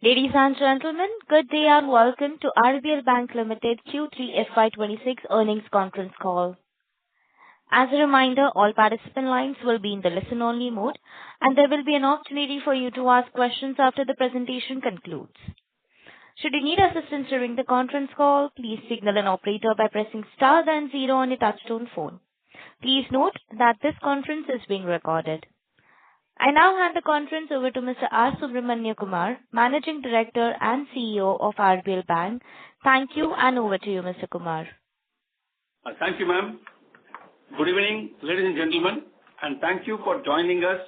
Ladies and gentlemen, good day and welcome to RBL Bank Limited Q3 FY'26 earnings conference call. As a reminder, all participant lines will be in the listen-only mode, and there will be an opportunity for you to ask questions after the presentation concludes. Should you need assistance during the conference call, please signal an operator by pressing star then zero on your touchtone phone. Please note that this conference is being recorded. I now hand the conference over to Mr. R. Subramanya Kumar, Managing Director and CEO of RBL Bank. Thank you, and over to you, Mr. Kumar. Thank you, ma'am. Good evening, ladies and gentlemen, and thank you for joining us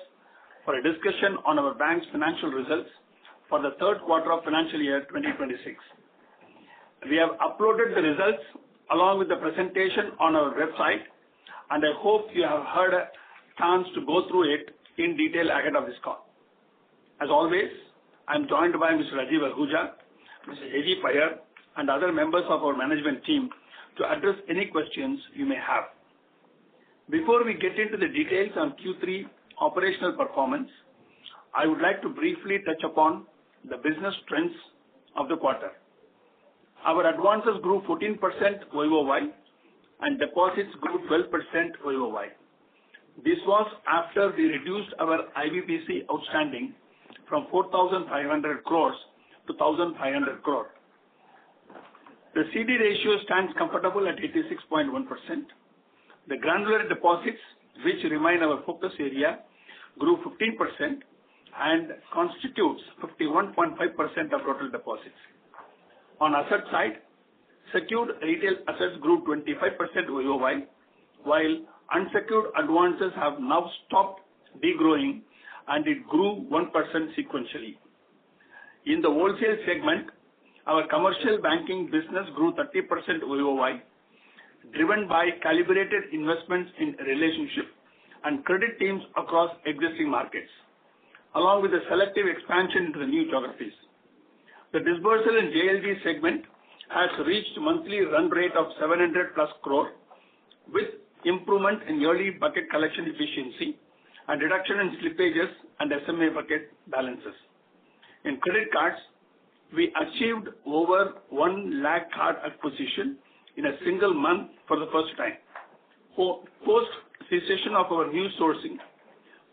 for a discussion on our bank's financial results for the third quarter of financial year 2026. We have uploaded the results along with the presentation on our website, and I hope you have had a chance to go through it in detail ahead of this call. As always, I am joined by Mr. Rajiv Ahuja, Mr. A.G. Payar, and other members of our management team to address any questions you may have. Before we get into the details on Q3 operational performance, I would like to briefly touch upon the business trends of the quarter. Our advances grew 14% YOY and deposits grew 12% YOY. This was after we reduced our IBPC outstanding from 4,500 crores to 1,500 crore. The CD ratio stands comfortable at 86.1%. The granular deposits, which remain our focus area, grew 15% and constitutes 51.5% of total deposits. On asset side, secured retail assets grew 25% YOY, while unsecured advances have now stopped degrowing and it grew 1% sequentially. In the wholesale segment, our commercial banking business grew 30% YOY, driven by calibrated investments in relationship and credit teams across existing markets, along with a selective expansion into the new geographies. The disbursal in JLG segment has reached monthly run rate of 700 plus crore with improvement in early bucket collection efficiency and reduction in slippages and SMA bucket balances. In credit cards, we achieved over 1 lakh card acquisition in a single month for the first time, post cessation of our new sourcing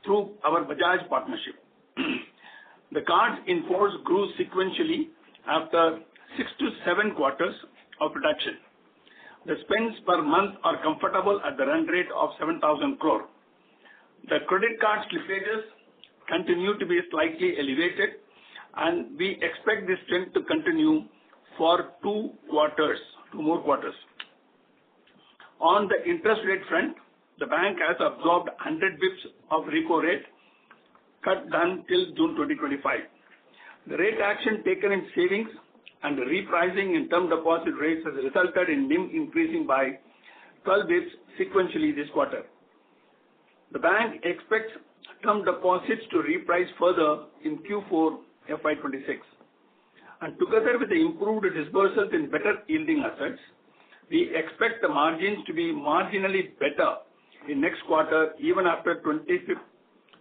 through our Bajaj partnership. The cards in force grew sequentially after 6 to 7 quarters of reduction. The spends per month are comfortable at the run rate of 7,000 crore. The credit card slippages continue to be slightly elevated, and we expect this trend to continue for 2 more quarters. On the interest rate front, the bank has absorbed 100 bps of repo rate cut done till June 2025. The rate action taken in savings and the repricing in term deposit rates has resulted in NIM increasing by 12 bps sequentially this quarter. The bank expects term deposits to reprice further in Q4 FY'26. And together with the improved disbursals in better yielding assets, we expect the margins to be marginally better in next quarter even after 25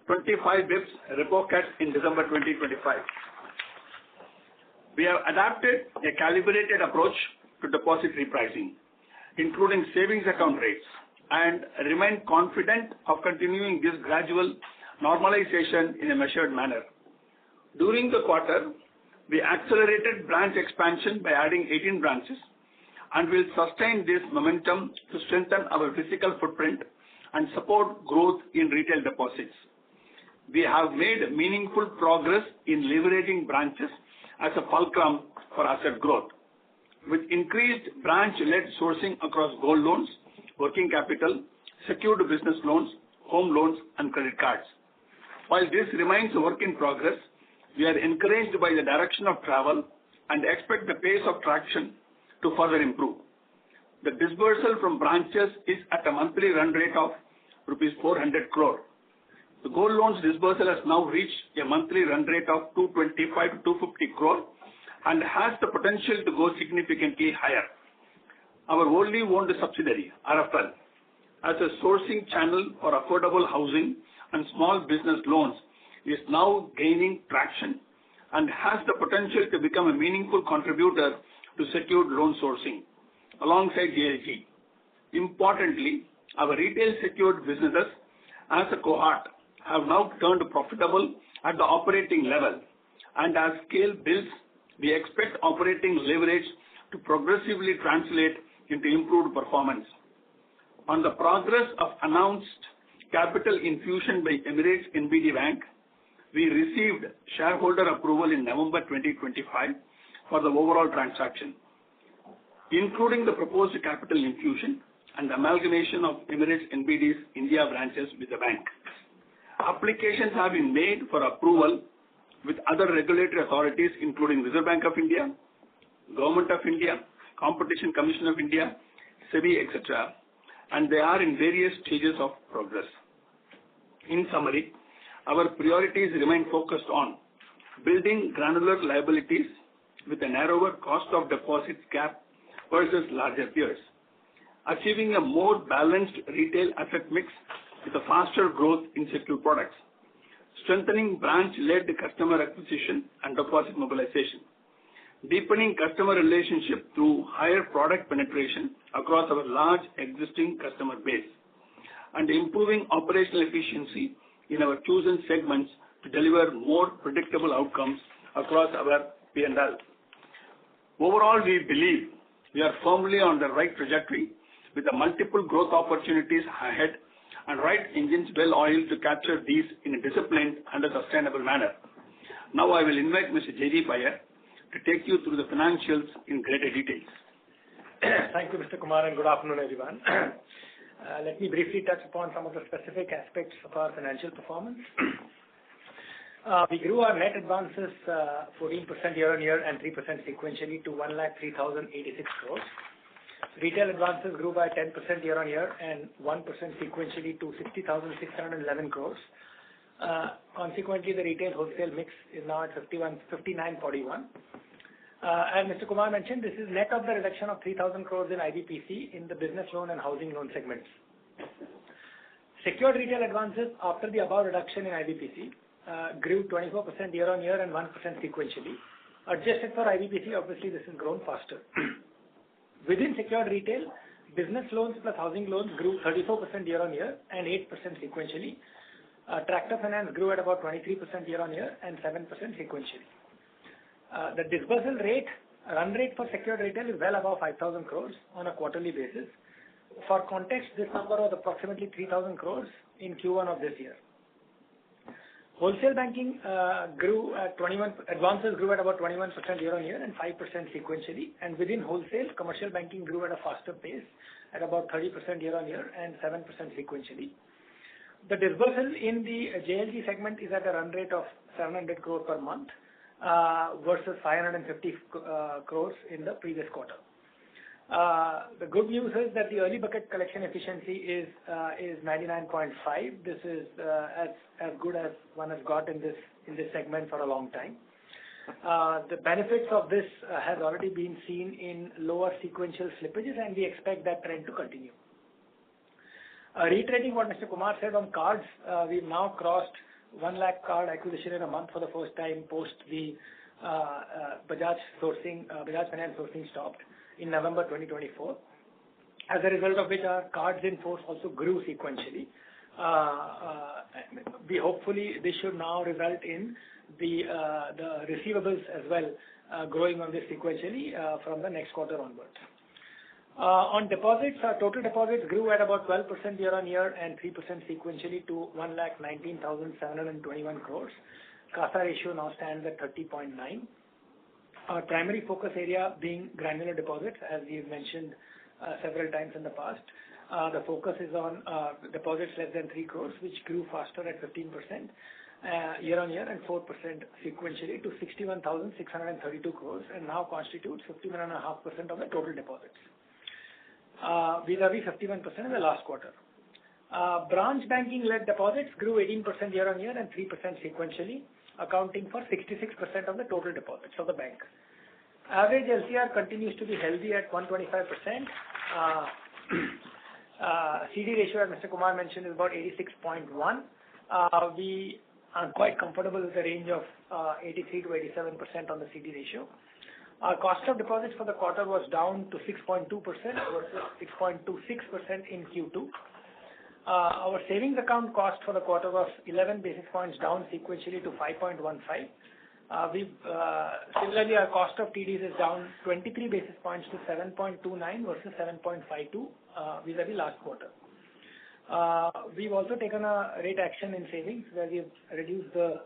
bps repo cut in December 2025. We have adapted a calibrated approach to deposit repricing, including savings account rates, and remain confident of continuing this gradual normalization in a measured manner. During the quarter, we accelerated branch expansion by adding 18 branches and will sustain this momentum to strengthen our physical footprint and support growth in retail deposits. We have made meaningful progress in leveraging branches as a fulcrum for asset growth, with increased branch-led sourcing across gold loans, working capital, secured business loans, home loans, and credit cards. While this remains a work in progress, we are encouraged by the direction of travel and expect the pace of traction to further improve. The disbursal from branches is at a monthly run rate of rupees 400 crore. The gold loans disbursal has now reached a monthly run rate of 225 to 250 crore and has the potential to go significantly higher. Our wholly owned subsidiary, RFL, as a sourcing channel for affordable housing and small business loans, is now gaining traction and has the potential to become a meaningful contributor to secured loan sourcing alongside JLG. Importantly, our retail secured businesses as a cohort have now turned profitable at the operating level, and as scale builds, we expect operating leverage to progressively translate into improved performance. On the progress of announced capital infusion by Emirates NBD Bank, we received shareholder approval in November 2025 for the overall transaction, including the proposed capital infusion and amalgamation of Emirates NBD's India branches with the bank. Applications have been made for approval with other regulatory authorities, including Reserve Bank of India, Government of India, Competition Commission of India, SEBI, etc., and they are in various stages of progress. In summary, our priorities remain focused on building granular liabilities with a narrower cost of deposits gap versus larger peers, achieving a more balanced retail asset mix with a faster growth in secured products, strengthening branch-led customer acquisition and deposit mobilization, deepening customer relationship through higher product penetration across our large existing customer base, and improving operational efficiency in our chosen segments to deliver more predictable outcomes across our P&L. Overall, we believe we are firmly on the right trajectory with the multiple growth opportunities ahead and right engines well oiled to capture these in a disciplined and a sustainable manner. Now I will invite Mr. Jaideep Iyer to take you through the financials in greater details. Thank you, Mr. Kumar, and good afternoon, everyone. Let me briefly touch upon some of the specific aspects of our financial performance. We grew our net advances 14% year-on-year and 3% sequentially to 1,03,086 crores. Retail advances grew by 10% year-on-year and 1% sequentially to 60,611 crores. Consequently, the retail wholesale mix is now at 59-41. As Mr. Kumar mentioned, this is net of the reduction of 3,000 crores in IBPC in the business loan and housing loan segments. Secured retail advances after the above reduction in IBPC grew 24% year-on-year and 1% sequentially. Adjusted for IBPC, obviously this has grown faster. Within secured retail, business loans plus housing loans grew 34% year-on-year and 8% sequentially. Tractor finance grew at about 23% year-on-year and 7% sequentially. The disbursal run rate for secured retail is well above 5,000 crores on a quarterly basis. For context, this number was approximately 3,000 crores in Q1 of this year. Wholesale banking advances grew at about 21% year-on-year and 5% sequentially. And within wholesale, commercial banking grew at a faster pace at about 30% year-on-year and 7% sequentially. The disbursal in the JLG segment is at a run rate of 700 crores per month versus 550 crores in the previous quarter. The good news is that the early bucket collection efficiency is 99.5. This is as good as one has got in this segment for a long time. The benefits of this has already been seen in lower sequential slippages, and we expect that trend to continue. Reiterating what Mr. Kumar said on cards, we've now crossed 1 lakh card acquisition in a month for the first time post the Bajaj Finance sourcing stopped in November 2024. As a result of which our cards in force also grew sequentially. Hopefully this should now result in the receivables as well growing on this sequentially from the next quarter onwards. On deposits, our total deposits grew at about 12% year-on-year and 3% sequentially to 1,19,721 crores. CASA ratio now stands at 30.9. Our primary focus area being granular deposits, as we've mentioned several times in the past. The focus is on deposits less than 3 crores, which grew faster at 15% year-on-year and 4% sequentially to 61,632 crores and now constitutes 51.5% of the total deposits. Vis-a-vis 51% in the last quarter. Branch banking-led deposits grew 18% year-on-year and 3% sequentially, accounting for 66% of the total deposits of the bank. Average LCR continues to be healthy at 125%. CD ratio, as Mr. Kumar mentioned, is about 86.1. We I'm quite comfortable with the range of 83 to 87% on the CD ratio. Our cost of deposits for the quarter was down to 6.2% versus 6.26% in Q2. Our savings account cost for the quarter was 11 basis points down sequentially to 5.15. Similarly, our cost of TDs is down 23 basis points to 7.29 versus 7.52 vis-a-vis last quarter. We've also taken a rate action in savings where we've reduced the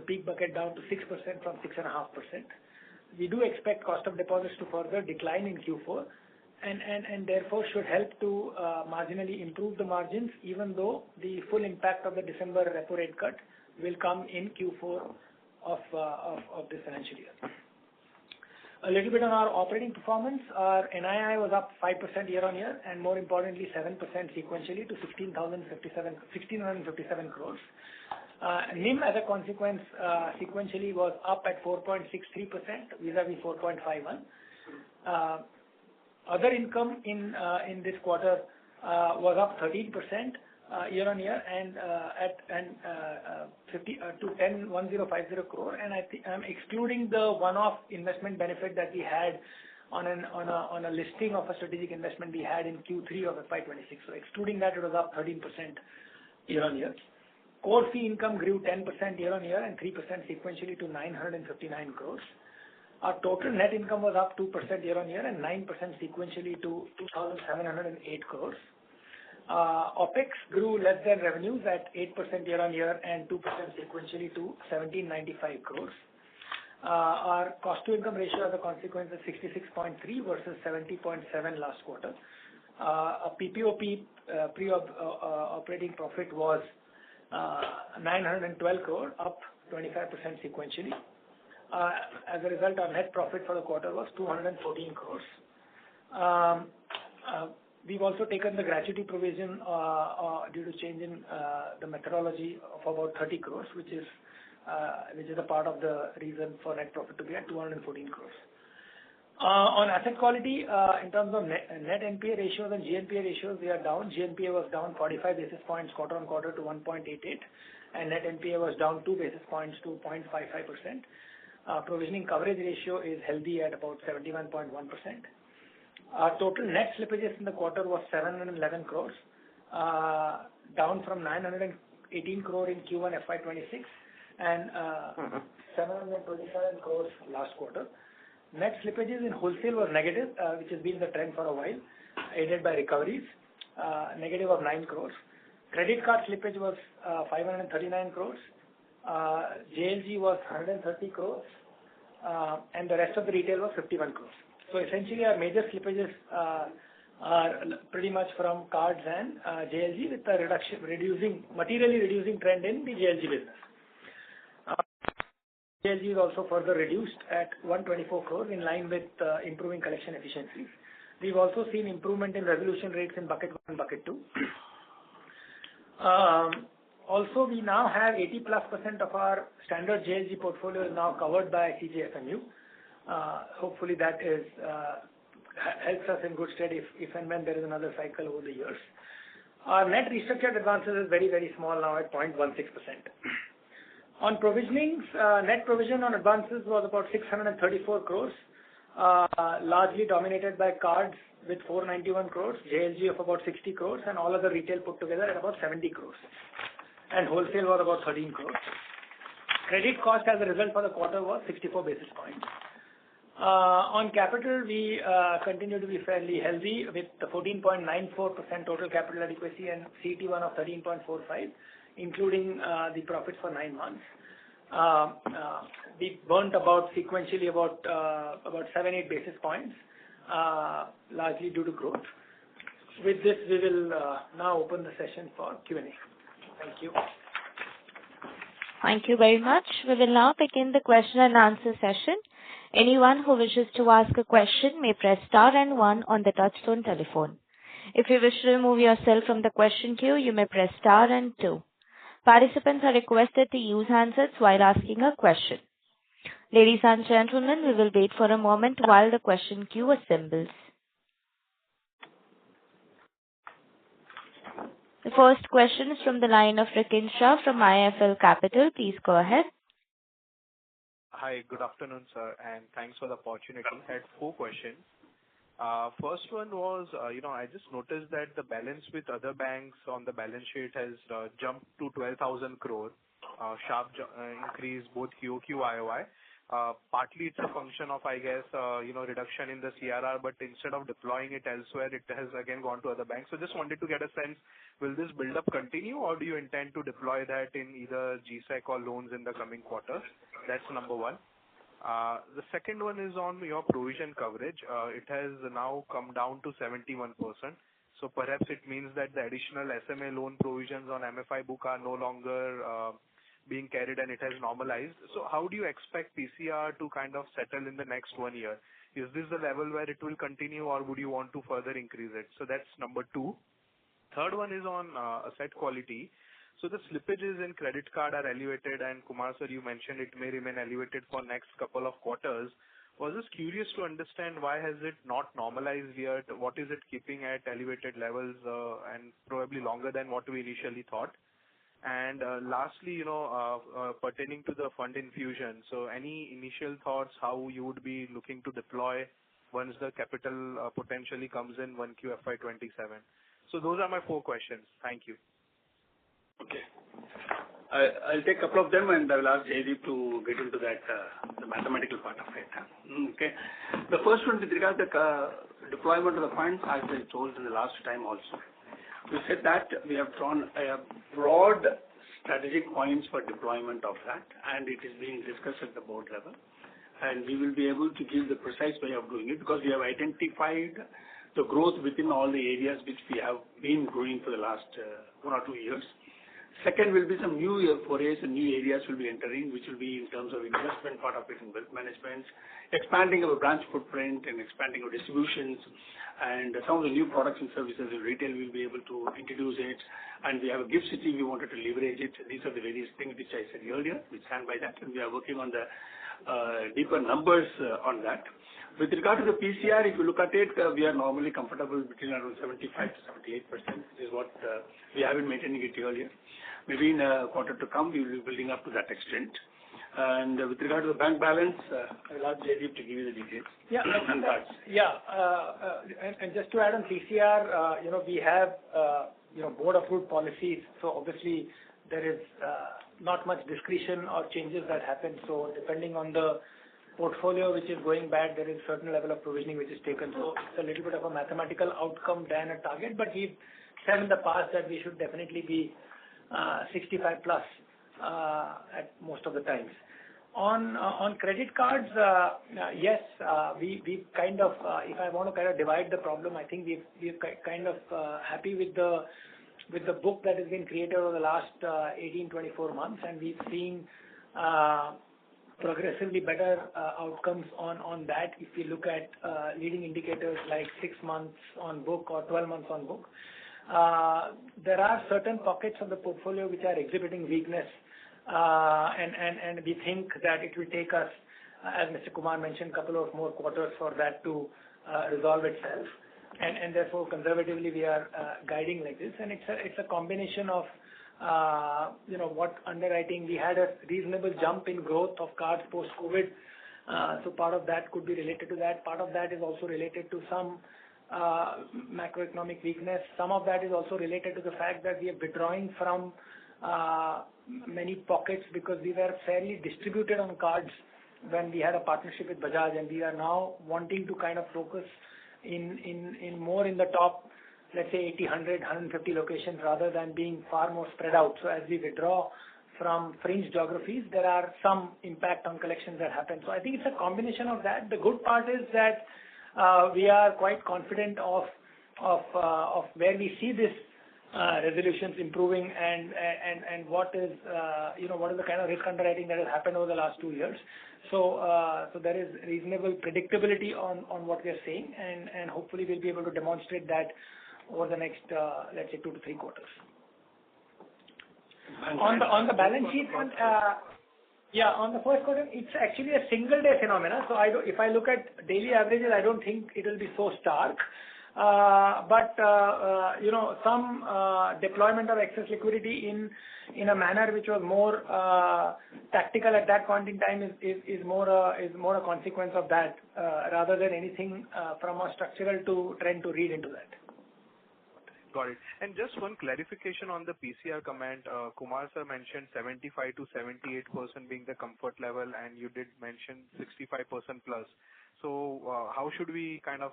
peak bucket down to 6% from 6.5%. We do expect cost of deposits to further decline in Q4 and therefore should help to marginally improve the margins, even though the full impact of the December repo rate cut will come in Q4 of this financial year. A little bit on our operating performance. Our NII was up 5% year-on-year and more importantly 7% sequentially to 1,657 crores. NIM as a consequence sequentially was up at 4.63% vis-a-vis 4.51. Other income in this quarter was up 13% year-on-year and to 10,1050 crore, and I'm excluding the one-off investment benefit that we had on a listing of a strategic investment we had in Q3 of FY'26. So excluding that, it was up 13% year-on-year. Core fee income grew 10% year-on-year and 3% sequentially to 959 crores. Our total net income was up 2% year-on-year and 9% sequentially to 2,708 crores. OPEX grew less than revenues at 8% year-on-year and 2% sequentially to 1,795 crores. Our cost to income ratio as a consequence is 66.3 versus 70.7 last quarter. A PPOP pre-operating profit was 912 crore, up 25% sequentially. As a result, our net profit for the quarter was 214 crores. We've also taken the gratuity provision due to change in the methodology of about 30 crores, which is a part of the reason for net profit to be at 214 crores. On asset quality, in terms of net NPA ratios and GNPA ratios, we are down. GNPA was down 45 basis points quarter on quarter to 1.88, and net NPA was down 2 basis points to 0.55%. Provisioning coverage ratio is healthy at about 71.1%. Our total net slippages in the quarter was 711 crores, down from 918 crore in Q1 FY'26 and 727 crores last quarter. Net slippages in wholesale was negative, which has been the trend for a while, aided by recoveries, negative of 9 crores. Credit card slippage was 539 crores. JLG was 130 crores, and the rest of the retail was 51 crores. So essentially, our major slippages are pretty much from cards and JLG, with a materially reducing trend in the JLG business. JLG is also further reduced at 124 crores in line with improving collection efficiencies. We've also seen improvement in resolution rates in bucket 1 and bucket 2. Also, we now have 80+% of our standard JLG portfolio is now covered by CGFMU. Hopefully that helps us in good stead if and when there is another cycle over the years. Our net restructured advances is very, very small now at 0.16%. On provisionings, net provision on advances was about 634 crores, largely dominated by cards with 491 crores, JLG of about 60 crores, and all other retail put together at about 70 crores. And wholesale was about 13 crores. Credit cost as a result for the quarter was 64 basis points. On capital, we continue to be fairly healthy with the 14.94% total capital adequacy and CET1 of 13.45, including the profits for 9 months. We burnt sequentially about 7-8 basis points, largely due to growth. With this, we will now open the session for Q&A. Thank you. Thank you very much. We will now begin the question and answer session. Anyone who wishes to ask a question may press star and 1 on the touchtone telephone. If you wish to remove yourself from the question queue, you may press star and 2. Participants are requested to use handsets while asking a question. Ladies and gentlemen, we will wait for a moment while the question queue assembles. The first question is from the line of Rikin Shah from IIFL Capital. Please go ahead. Hi, good afternoon, sir, and thanks for the opportunity. I had 4 questions. First one was, I just noticed that the balance with other banks on the balance sheet has jumped to 12,000 crore, sharp increase both QOQ, YOY. Partly it's a function of, I guess, reduction in the CRR, but instead of deploying it elsewhere, it has again gone to other banks. So just wanted to get a sense, will this build-up continue, or do you intend to deploy that in either GSEC or loans in the coming quarters? That's number one. The second one is on your provision coverage. It has now come down to 71%. So perhaps it means that the additional SMA loan provisions on MFI book are no longer being carried and it has normalized. So how do you expect PCR to kind of settle in the next 1 year? Is this the level where it will continue, or would you want to further increase it? So that's number 2. Third one is on asset quality. So the slippages in credit card are elevated, and Kumar sir, you mentioned it may remain elevated for next couple of quarters. Was just curious to understand why has it not normalized yet? What is it keeping at elevated levels and probably longer than what we initially thought? And lastly, pertaining to the fund infusion, so any initial thoughts how you would be looking to deploy once the capital potentially comes in 1Q FY'27? So those are my 4 questions. Thank you. Okay. I'll take a couple of them and I will ask Jaideep to get into that, the mathematical part of it. Okay. The first one with regard to the deployment of the funds, as I told in the last time also. We said that we have drawn a broad strategic points for deployment of that, and it is being discussed at the board level. And we will be able to give the precise way of doing it because we have identified the growth within all the areas which we have been growing for the last 1 or 2 years. Second will be some new forays and new areas will be entering, which will be in terms of investment part of it in wealth management, expanding our branch footprint and expanding our distributions, and some of the new products and services in retail we'll be able to introduce it. And we have a gift city, we wanted to leverage it. These are the various things which I said earlier. We stand by that, and we are working on the deeper numbers on that. With regard to the PCR, if you look at it, we are normally comfortable between around 75 to 78%. This is what we have been maintaining it earlier. Maybe in a quarter to come, we will be building up to that extent. And with regard to the bank balance, I'll ask Jaideep to give you the details. Yeah. And just to add on PCR, we have, board-approved policies. So obviously, there is not much discretion or changes that happen. So depending on the portfolio which is going bad, there is a certain level of provisioning which is taken. So it's a little bit of a mathematical outcome than a target. But we've said in the past that we should definitely be 65 plus at most of the times. On credit cards, yes, we kind of, if I want to kind of divide the problem, I think we've kind of happy with the book that has been created over the last 18-24 months, and we've seen progressively better outcomes on that. If you look at leading indicators like 6 months on book or 12 months on book, there are certain pockets of the portfolio which are exhibiting weakness, and we think that it will take us, as Mr. Kumar mentioned, a couple of more quarters for that to resolve itself. And therefore, conservatively, we are guiding like this. And it's a combination of, what underwriting. We had a reasonable jump in growth of cards post-COVID. So part of that could be related to that. Part of that is also related to some macroeconomic weakness. Some of that is also related to the fact that we are withdrawing from many pockets because we were fairly distributed on cards when we had a partnership with Bajaj, and we are now wanting to kind of focus in more in the top, let's say 80, 100, 150 locations rather than being far more spread out. So as we withdraw from fringe geographies, there are some impact on collections that happen. So I think it's a combination of that. The good part is that we are quite confident of where we see this resolutions improving and what is the kind of risk underwriting that has happened over the last 2 years. So there is reasonable predictability on what we are saying, and hopefully we'll be able to demonstrate that over the next, let's say, 2 to 3 quarters. On the balance sheet, on the first quarter, it's actually a single day phenomena. So if I look at daily averages, I don't think it will be so stark. but some deployment of excess liquidity in a manner which was more tactical at that point in time is more a consequence of that rather than anything from a structural trend to read into that. Got it. And just one clarification on the PCR comment. Kumar sir mentioned 75 to 78% being the comfort level, and you did mention 65% plus. So how should we kind of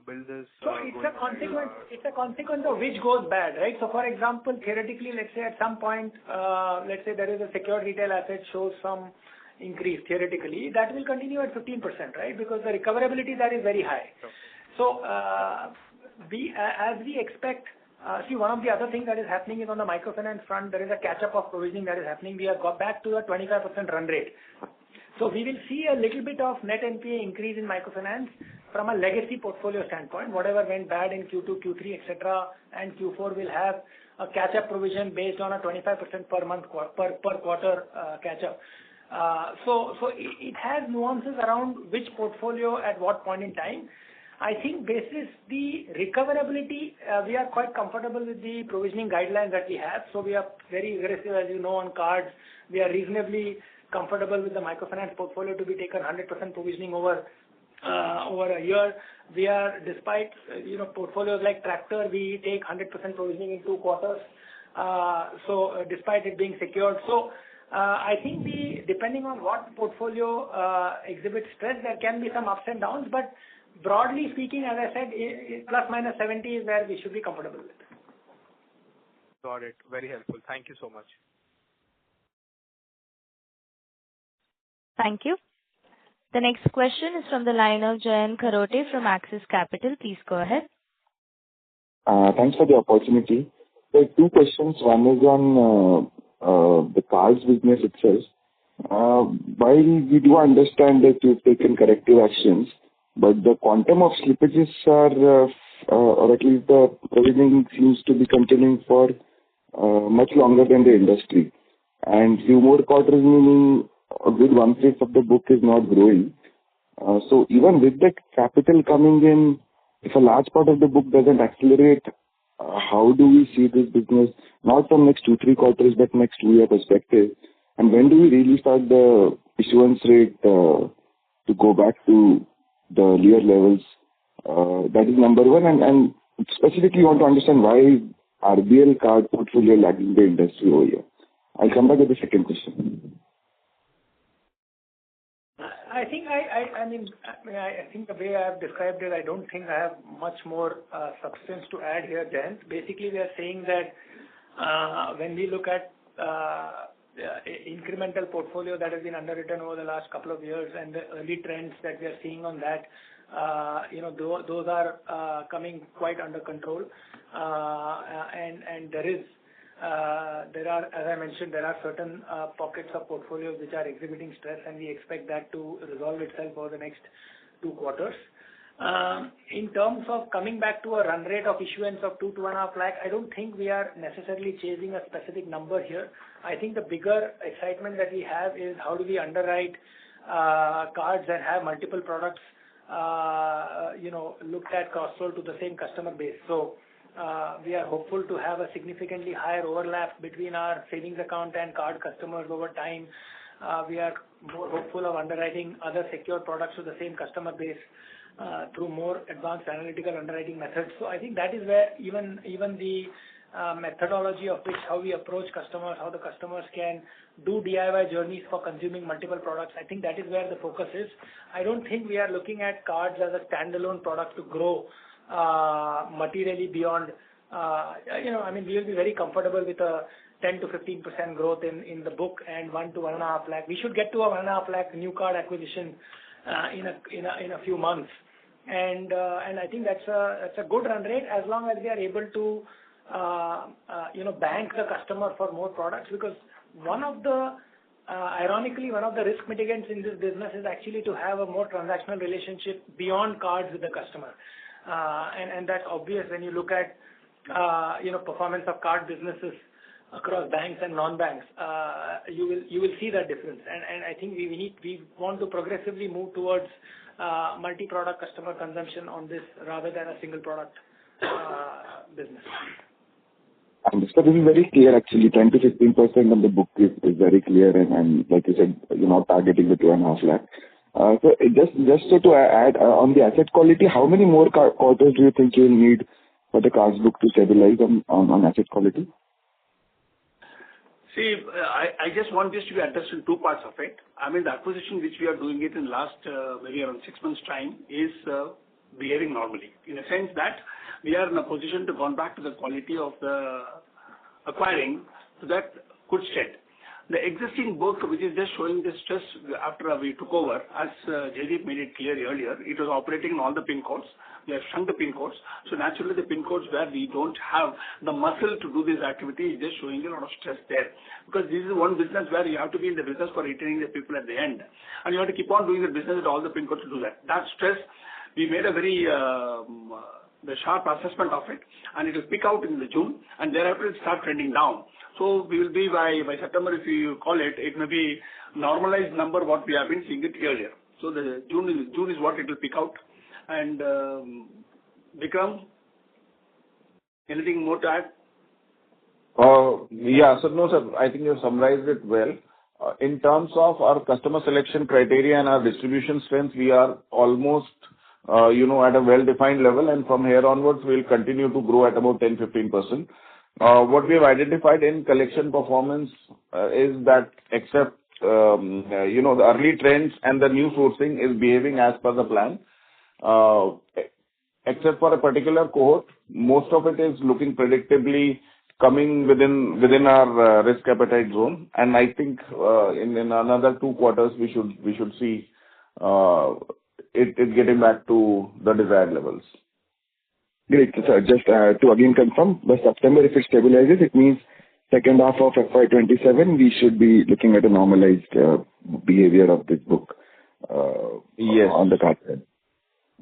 build this? So it's a consequence of which goes bad, right? So for example, theoretically, let's say at some point, let's say there is a secured retail asset shows some increase theoretically, that will continue at 15%, right? Because the recoverability there is very high. Sure. So as we expect, see, one of the other things that is happening is on the microfinance front, there is a catch-up of provisioning that is happening. We have got back to a 25% run rate. So we will see a little bit of net NPA increase in microfinance from a legacy portfolio standpoint. Whatever went bad in Q2, Q3, etc., and Q4 will have a catch-up provision based on a 25% per month per quarter catch-up. So it has nuances around which portfolio at what point in time. I think basis the recoverability, we are quite comfortable with the provisioning guidelines that we have. So we are very aggressive, as you know, on cards. We are reasonably comfortable with the microfinance portfolio to be taken 100% provisioning over a year. We are, despite portfolios like tractor, we take 100% provisioning in 2 quarters. So despite it being secured, so I think depending on what portfolio exhibits stress, there can be some ups and downs, but broadly speaking, as I said, plus minus 70 is where we should be comfortable with. Got it. Very helpful. Thank you so much. Thank you. The next question is from the line of Jayant Kharote from Axis Capital. Please go ahead. Thanks for the opportunity. There are 2 questions. One is on the cards business itself. While we do understand that you've taken corrective actions, but the quantum of slippages are, or at least the provisioning seems to be continuing for much longer than the industry. And few more quarters, meaning a good 1/5 of the book is not growing. So even with the capital coming in, if a large part of the book doesn't accelerate, how do we see this business, not from next 2-3 quarters, but next 2-year perspective? And when do we really start the issuance rate to go back to the earlier levels? That is number one. And specifically want to understand why RBL card portfolio lagging the industry over here. I'll come back with the second question. I think I think the way I have described it, I don't think I have much more substance to add here, Jayant. Basically, we are saying that when we look at incremental portfolio that has been underwritten over the last couple of years and the early trends that we are seeing on that, those are coming quite under control. And there are, as I mentioned, there are certain pockets of portfolios which are exhibiting stress, and we expect that to resolve itself over the next 2 quarters. In terms of coming back to a run rate of issuance of 2.5 lakh, I don't think we are necessarily chasing a specific number here. I think the bigger excitement that we have is how do we underwrite cards that have multiple products, looked at cross-sold to the same customer base. So we are hopeful to have a significantly higher overlap between our savings account and card customers over time. We are more hopeful of underwriting other secure products to the same customer base through more advanced analytical underwriting methods. So I think that is where even the methodology of which how we approach customers, how the customers can do DIY journeys for consuming multiple products, I think that is where the focus is. I don't think we are looking at cards as a standalone product to grow materially beyond, we will be very comfortable with a 10 to 15% growth in the book and 1 to 1.5 lakh. We should get to a 1.5 lakh new card acquisition in a few months. And I think that's a good run rate as long as we are able to bank the customer for more products, because ironically, one of the risk mitigants in this business is actually to have a more transactional relationship beyond cards with the customer. And that's obvious when you look at, performance of card businesses across banks and non-banks, you will see that difference. And I think we want to progressively move towards multi-product customer consumption on this rather than a single product business. So this is very clear actually. 10 to 15% of the book is very clear, and like you said, you're not targeting the 2.5 lakh. So just so to add on the asset quality, how many more quarters do you think you'll need for the cards book to stabilize on asset quality? See, I just want this to be addressed in two parts of it. I mean, the acquisition which we are doing it in last maybe around 6 months' time is behaving normally, in a sense that we are in a position to go back to the quality of the acquiring to that good state. The existing book, which is just showing the stress after we took over, as Jaideep made it clear earlier, it was operating in all the pin codes. We have shrunk the pin codes. So naturally, the pin codes where we don't have the muscle to do this activity is just showing a lot of stress there. Because this is one business where you have to be in the business for retaining the people at the end. And you have to keep on doing the business with all the pin codes to do that. That stress, we made a very the sharp assessment of it, and it will pick out in the June, and thereafter it start trending down. So we will be by September, if you call it, it may be normalized number what we have been seeing it earlier. So the June is what it will pick out. And Vikram, anything more to add? Yeah, so no, sir, I think you summarized it well. In terms of our customer selection criteria and our distribution strength, we are almost at a well-defined level, and from here onwards, we'll continue to grow at about 10-15%. What we have identified in collection performance is that except, the early trends and the new sourcing is behaving as per the plan. Except for a particular cohort, most of it is looking predictably coming within our risk appetite zone. And I think in another 2 quarters, we should see it getting back to the desired levels. Great. So just to again confirm, by September, if it stabilizes, it means second half of FY'27, we should be looking at a normalized behavior of this book Yes. on the card side.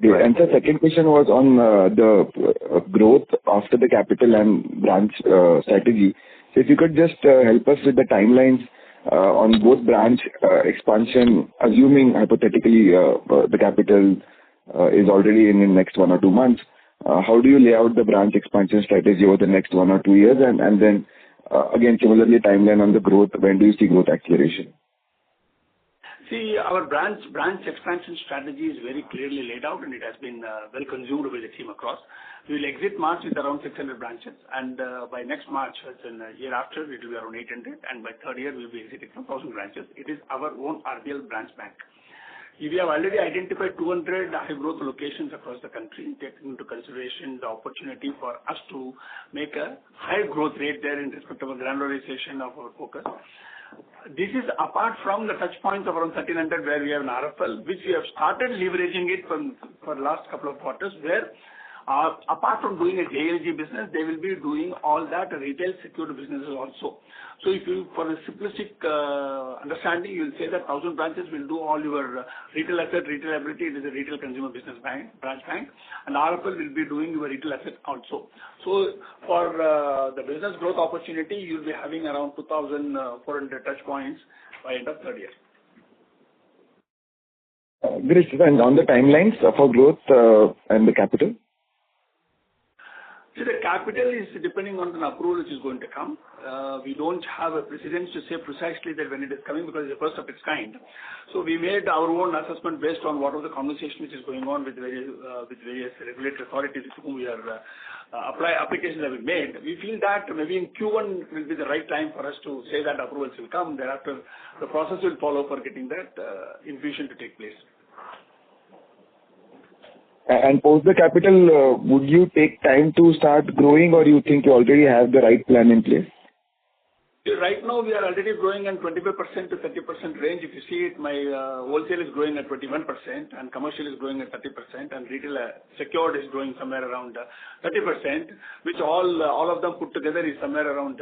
Right. And the second question was on the growth after the capital and branch strategy. So if you could just help us with the timelines on both branch expansion, assuming hypothetically the capital is already in the next 1 or 2 months. How do you lay out the branch expansion strategy over the next 1 or 2 years? And then again, similarly, timeline on the growth. When do you see growth acceleration? See, our branch expansion strategy is very clearly laid out, and it has been well consumed by the team across. We will exit March with around 600 branches, and by next March, as in a year after, it will be around 800, and by third year, we will be exiting from 1,000 branches. It is our own RBL branch bank. We have already identified 200 high-growth locations across the country, taking into consideration the opportunity for us to make a high growth rate there in respect of a granularization of our focus. This is apart from the touch points of around 1,300 where we have an RFL, which we have started leveraging it for the last couple of quarters, where apart from doing a JLG business, they will be doing all that retail secured businesses also. So if you, for a simplistic understanding, you will say that 1,000 branches will do all your retail asset, retail ability. It is a retail consumer business bank, branch bank, and RFL will be doing your retail asset also. So for the business growth opportunity, you will be having around 2,400 touch points by end of third year. Great. And on the timelines for growth and the capital? See, the capital is depending on an approval which is going to come. We don't have a precedence to say precisely that when it is coming, because it's the first of its kind. So we made our own assessment based on what was the conversation which is going on with various regulatory authorities with whom we are applications have been made. We feel that maybe in Q1 will be the right time for us to say that approvals will come. Thereafter, the process will follow for getting that infusion to take place. And post the capital, would you take time to start growing, or you think you already have the right plan in place? Right now, we are already growing in 25% to 30% range. If you see it, my wholesale is growing at 21%, and commercial is growing at 30%, and retail secured is growing somewhere around 30%, which all of them put together is somewhere around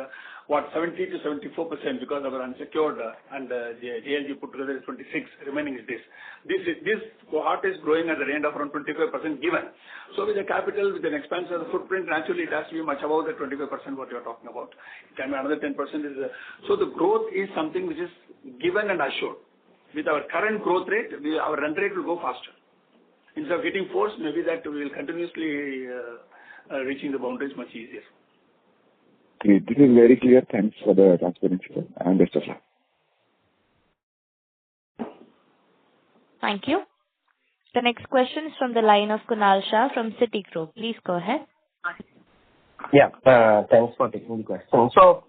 70 to 74% because of our unsecured and the JLG put together is 26, remaining is this. This cohort is growing at the rate of around 25% given. So with the capital, with an expansion of the footprint, naturally it has to be much above the 25% what you are talking about. It can be another 10% so the growth is something which is given and assured. With our current growth rate, our run rate will go faster. Instead of getting forced, maybe that we will continuously reaching the boundaries much easier. Great. This is very clear. Thanks for the transparency, sir, and best of luck. Thank you. The next question is from the line of Kunal Shah from Citigroup. Please go ahead. Yeah, thanks for taking the question. So,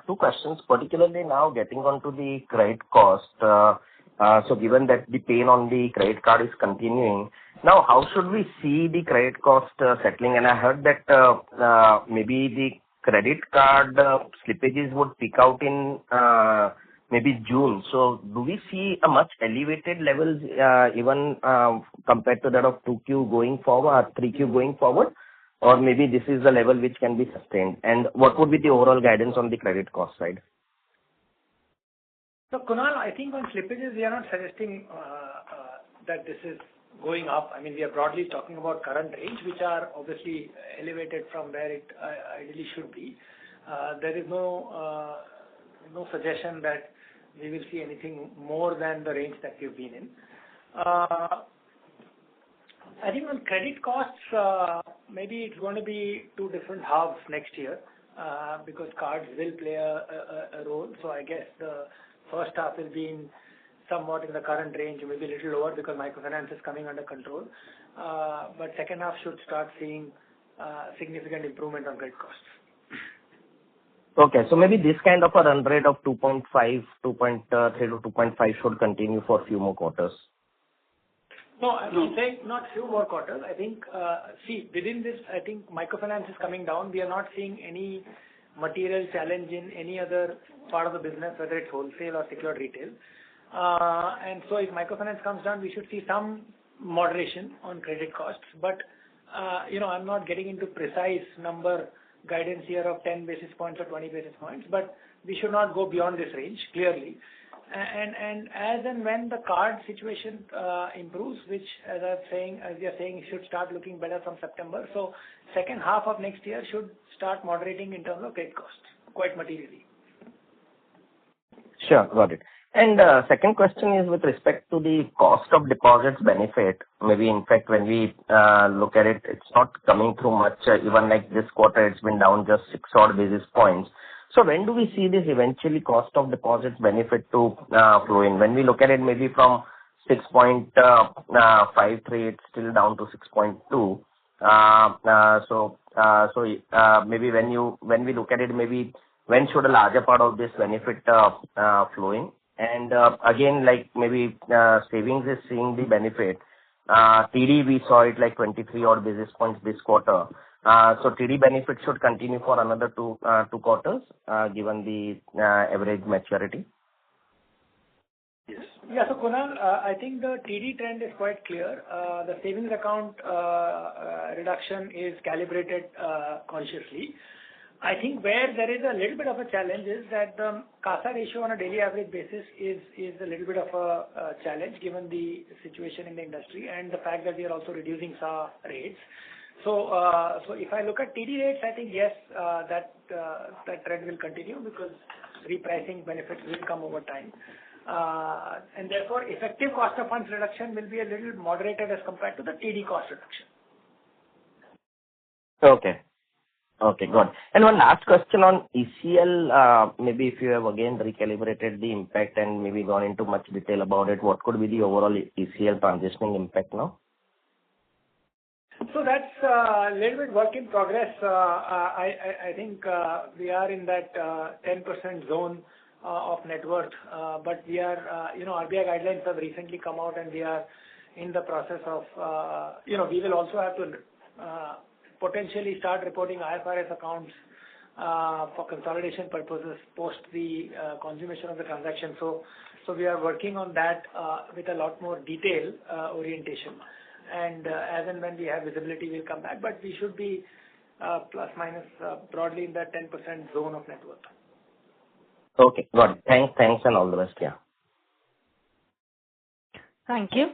two questions, particularly now getting onto the credit cost. So given that the pain on the credit card is continuing, now how should we see the credit cost settling? And I heard that maybe the credit card slippages would peak out in maybe June. So do we see a much elevated levels even compared to that of 2Q going forward, 3Q going forward? Or maybe this is the level which can be sustained? And what would be the overall guidance on the credit cost side? So Kunal, I think on slippages, we are not suggesting that this is going up. I mean, we are broadly talking about current range, which are obviously elevated from where it ideally should be. There is no suggestion that we will see anything more than the range that we've been in. I think on credit costs, maybe it's going to be two different halves next year because cards will play a role. So I guess the first half will be somewhat in the current range, maybe a little lower because microfinance is coming under control. But second half should start seeing significant improvement on credit costs. Okay, so maybe this kind of a run rate of 2.5, 2.3 to 2.5 should continue for a few more quarters. No, I'm saying not few more quarters. I think, within this, I think microfinance is coming down. We are not seeing any material challenge in any other part of the business, whether it's wholesale or secured retail. And so if microfinance comes down, we should see some moderation on credit costs. But, I'm not getting into precise number guidance here of 10 basis points or 20 basis points, but we should not go beyond this range, clearly. And as and when the card situation improves, which as we are saying, should start looking better from September. So second half of next year should start moderating in terms of credit costs quite materially. Sure, got it. And second question is with respect to the cost of deposits benefit. Maybe in fact when we look at it, it's not coming through much. Even like this quarter, it's been down just 6 odd basis points. So when do we see this eventually cost of deposits benefit to flow in? When we look at it maybe from 6.53, it's still down to 6.2. Maybe when we look at it, maybe when should a larger part of this benefit flow in? And again, like maybe savings is seeing the benefit. TD, we saw it like 23 odd basis points this quarter. So TD benefit should continue for another two quarters, given the average maturity. Yes. Yeah, so Kunal, I think the TD trend is quite clear. The savings account reduction is calibrated consciously. I think where there is a little bit of a challenge is that the CASA ratio on a daily average basis is a little bit of a challenge given the situation in the industry and the fact that we are also reducing SA rates. So if I look at TD rates, I think yes, that trend will continue because repricing benefits will come over time. And therefore, effective cost of funds reduction will be a little moderated as compared to the TD cost reduction. Okay, good. And one last question on ECL. Maybe if you have again recalibrated the impact and maybe gone into much detail about it, what could be the overall ECL transitioning impact now? So that's a little bit work in progress. I think we are in that 10% zone of net worth, but we are, RBI guidelines have recently come out and we are in the process of, we will also have to potentially start reporting IFRS accounts for consolidation purposes post the consummation of the transaction. So we are working on that with a lot more detail orientation. And as and when we have visibility, we'll come back. But we should be plus minus broadly in that 10% zone of net worth. Okay, got it. Thanks and all the best. Yeah. Thank you.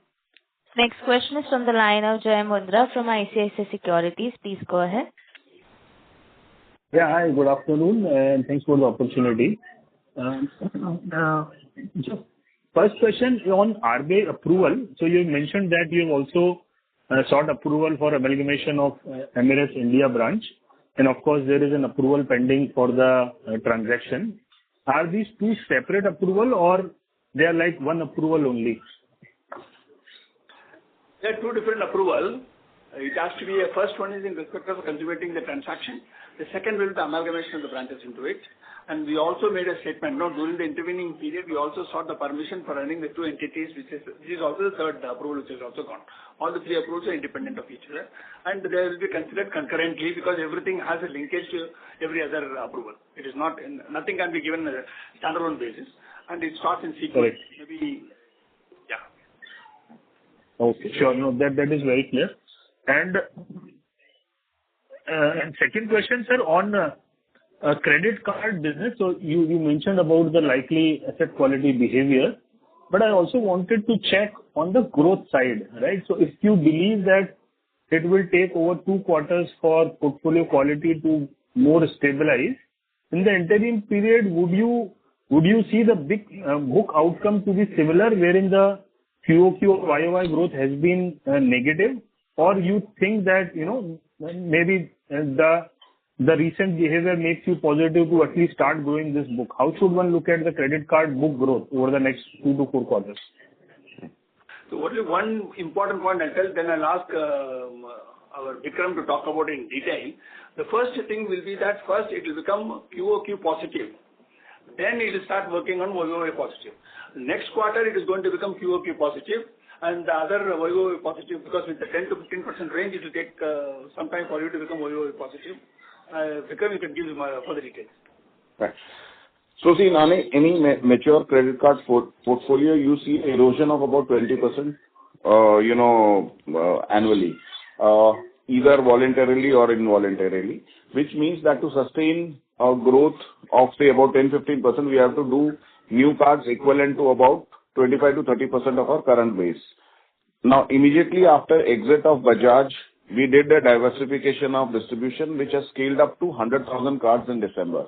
Next question is from the line of Jay Mundra from ICICI Securities. Please go ahead. Yeah, hi, good afternoon, and thanks for the opportunity. Just first question on RBI approval. So you mentioned that you have also sought approval for amalgamation of Emirates India branch, and of course there is an approval pending for the transaction. Are these two separate approval or they are like one approval only? There are two different approval. It has to be first one is in respect of consummating the transaction. The second will be the amalgamation of the branches into it. And we also made a statement. During the intervening period, we also sought the permission for running the two entities, which is also the third approval which is also gone. All the three approvals are independent of each other, and they will be considered concurrently because everything has a linkage to every other approval. It is not nothing can be given on a standalone basis, and it starts in sequence. Correct. Maybe, yeah. Okay, sure. No, that is very clear. And second question, sir, on credit card business. So you mentioned about the likely asset quality behavior, but I also wanted to check on the growth side, right? So if you believe that it will take over 2 quarters for portfolio quality to more stabilize, in the interim period, would you see the big book outcome to be similar, wherein the QOQ or YOY growth has been negative, or you think that maybe the recent behavior makes you positive to at least start growing this book? How should one look at the credit card book growth over the next 2 to 4 quarters? So only one important point I'll tell, then I'll ask our Vikram to talk about it in detail. The first thing will be that first it will become QOQ positive. Then it will start working on YOY positive. Next quarter it is going to become QOQ positive, and the other YOY positive, because with the 10 to 15% range, it will take some time for you to become YOY positive. Vikram, you can give further details. Right. So see, in any mature credit card portfolio, you see erosion of about 20%, annually, either voluntarily or involuntarily, which means that to sustain a growth of say about 10-15%, we have to do new cards equivalent to about 25 to 30% of our current base. Now, immediately after exit of Bajaj, we did a diversification of distribution, which has scaled up to 100,000 cards in December.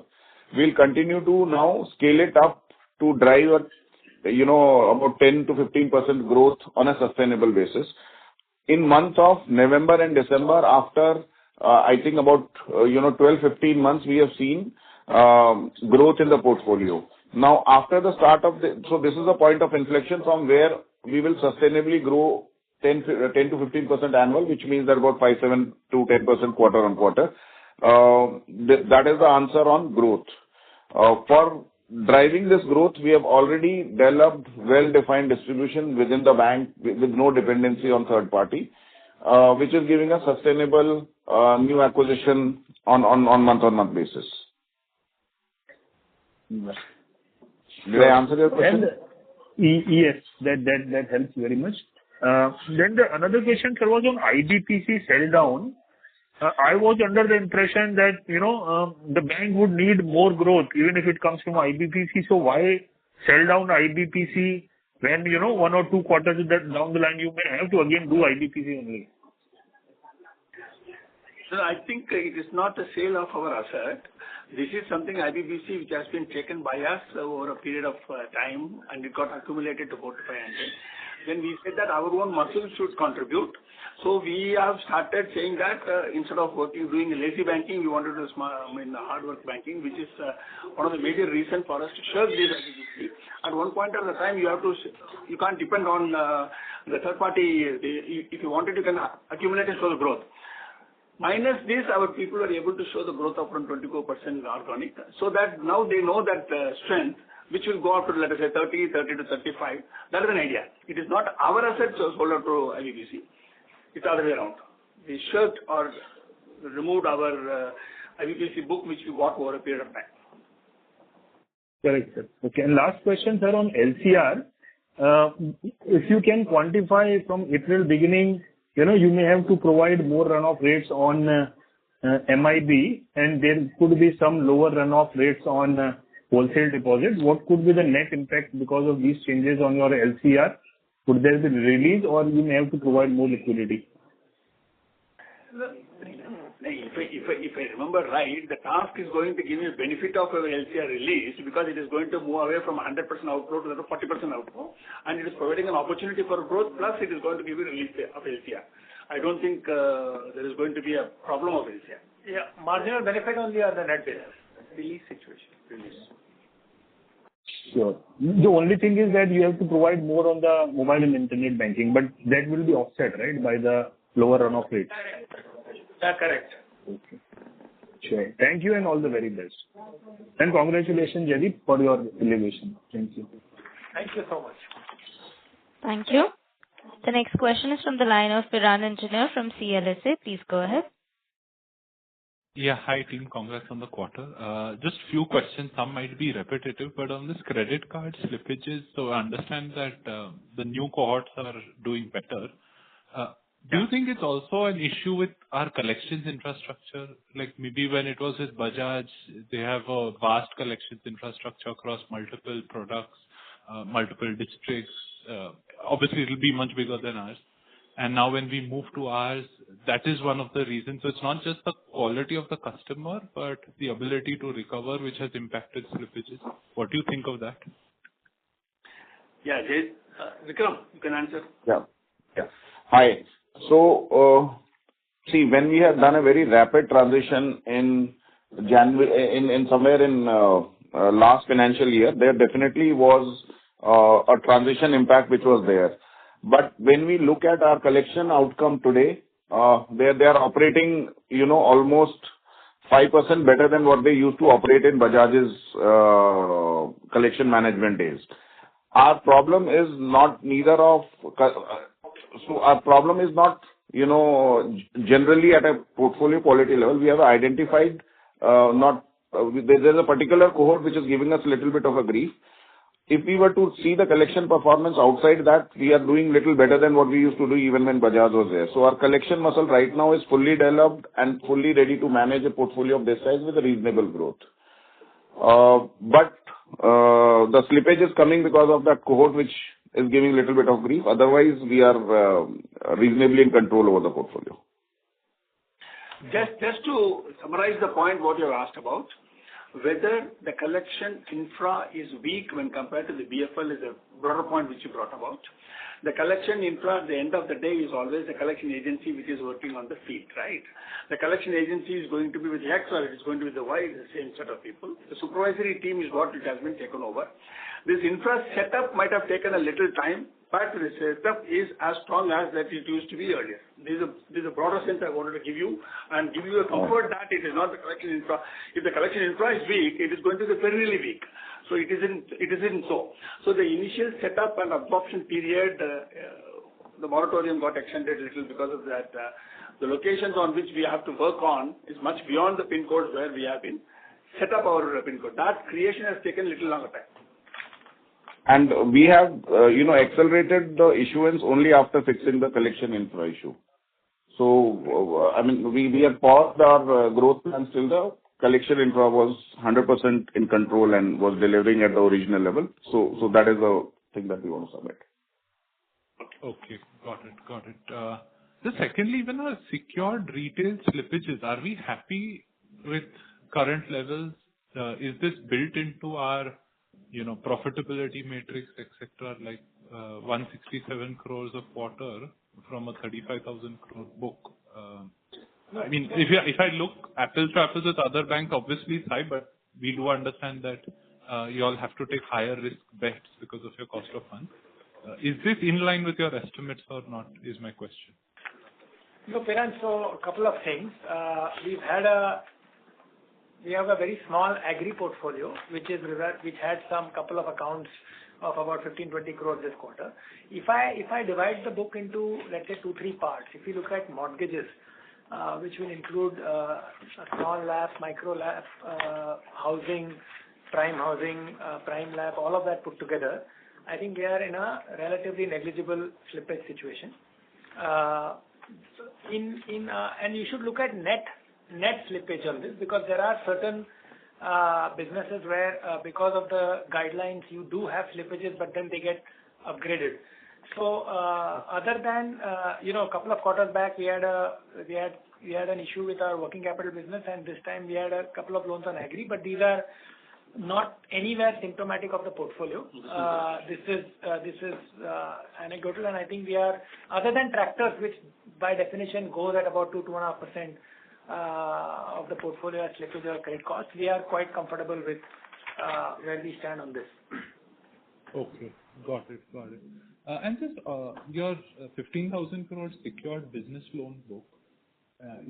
We'll continue to now scale it up to drive about 10 to 15% growth on a sustainable basis. In month of November and December, after I think about 12-15 months, we have seen growth in the portfolio. Now, after the start of so this is a point of inflection from where we will sustainably grow 10 to 15% annual, which means that about 5-7 to 10% quarter on quarter. That is the answer on growth. For driving this growth, we have already developed well-defined distribution within the bank with no dependency on third party, which is giving us sustainable new acquisition on month-on-month basis. Did I answer your question? Yes, that helps very much. Then another question, sir, was on IBPC sell down. I was under the impression that the bank would need more growth even if it comes from IBPC. So why sell down IBPC when 1 or 2 quarters down the line you may have to again do IBPC only? So I think it is not a sale of our asset. This is something IBPC which has been taken by us over a period of time, and it got accumulated to 4,500. Then we said that our own muscles should contribute. So we have started saying that instead of doing lazy banking, we wanted to do hard work banking, which is one of the major reasons for us to shirk this IBPC. At one point of the time, you can't depend on the third party. If you wanted, you can accumulate and show the growth. Minus this, our people are able to show the growth of around 24% organic, so that now they know that strength, which will go up to, let us say, 30 to 35. That is an idea. It is not our assets sold out to IBPC. It's the other way around. We shirked or removed our IBPC book, which we bought over a period of time. Correct, sir. Okay. And last question, sir, on LCR. If you can quantify from April beginning, you may have to provide more runoff rates on MIB, and there could be some lower runoff rates on wholesale deposit, what could be the net impact because of these changes on your LCR? Would there be release or you may have to provide more liquidity? If I remember right, the task is going to give you benefit of a LCR release because it is going to move away from 100% outflow to the 40% outflow, and it is providing an opportunity for growth, plus it is going to give you release of LCR. I don't think there is going to be a problem of LCR. Yeah, marginal benefit only on the net basis. Release situation. Release. Sure. The only thing is that you have to provide more on the mobile and internet banking, but that will be offset, right, by the lower runoff rates. Yeah, correct. Okay. Sure. Thank you and all the very best. And congratulations, Jaideep, for your elevation. Thank you. Thank you so much. Thank you. The next question is from the line of Piran Engineer from CLSA. Please go ahead. Yeah. Hi, team. Congrats on the quarter. Just few questions. Some might be repetitive, but on this credit card slippages, so I understand that the new cohorts are doing better. Do you think it's also an issue with our collections infrastructure? Like maybe when it was with Bajaj, they have a vast collections infrastructure across multiple products, multiple districts. Obviously, it'll be much bigger than ours. And now when we move to ours, that is one of the reasons. So it's not just the quality of the customer, but the ability to recover, which has impacted slippages. What do you think of that? Yeah, Jay. Vikram, you can answer. Yeah. Hi. So, see, when we have done a very rapid transition in January, somewhere in last financial year, there definitely was a transition impact which was there. But when we look at our collection outcome today, they are operating, almost 5% better than what they used to operate in Bajaj's collection management days. Our problem is not generally at a portfolio quality level. We have identified there's a particular cohort which is giving us a little bit of a grief. If we were to see the collection performance outside that, we are doing little better than what we used to do even when Bajaj was there. So our collection muscle right now is fully developed and fully ready to manage a portfolio of this size with a reasonable growth. But the slippage is coming because of that cohort which is giving a little bit of grief. Otherwise, we are reasonably in control over the portfolio. Just to summarize the point what you have asked about, whether the collection infra is weak when compared to the BFL is a broader point which you brought about. The collection infra at the end of the day is always a collection agency which is working on the field, right? The collection agency is going to be with X or it is going to be the Y, the same set of people. The supervisory team is what it has been taken over. This infra setup might have taken a little time, but the setup is as strong as that it used to be earlier. This is a broader sense I wanted to give you and give you a comfort that it is not the collection infra. If the collection infra is weak, it is going to be perennially weak. So it isn't so. So the initial setup and absorption period, the moratorium got extended a little because of that. The locations on which we have to work on is much beyond the pin codes where we have been set up our pin code. That creation has taken a little longer time. And we have, accelerated the issuance only after fixing the collection infra issue. So, we have paused our growth plans till the collection infra was 100% in control and was delivering at the original level. So that is the thing that we want to submit. Okay, got it. So secondly, when our secured retail slippages, are we happy with current levels? Is this built into our profitability matrix, etc., like 167 crores a quarter from a 35,000 crore book? If I look apples to apples with other banks, obviously it's high, but we do understand that you all have to take higher risk bets because of your cost of funds. Is this in line with your estimates or not, is my question. No, Piran, so a couple of things. We have a very small agri portfolio, which had some couple of accounts of about 15-20 crores this quarter. If I divide the book into, let's say, 2-3 parts, if you look at mortgages, which will include small LAP, micro LAP, housing, prime LAP, all of that put together, I think we are in a relatively negligible slippage situation. And you should look at net slippage on this because there are certain businesses where because of the guidelines you do have slippages, but then they get upgraded. So other than a couple of quarters back, we had an issue with our working capital business, and this time we had a couple of loans on agri, but these are not anywhere symptomatic of the portfolio. This is anecdotal, and I think we are, other than tractors, which by definition goes at about 2.5% of the portfolio as slippage or credit cost, we are quite comfortable with where we stand on this. Okay, got it. And just your 15,000 crore secured business loan book,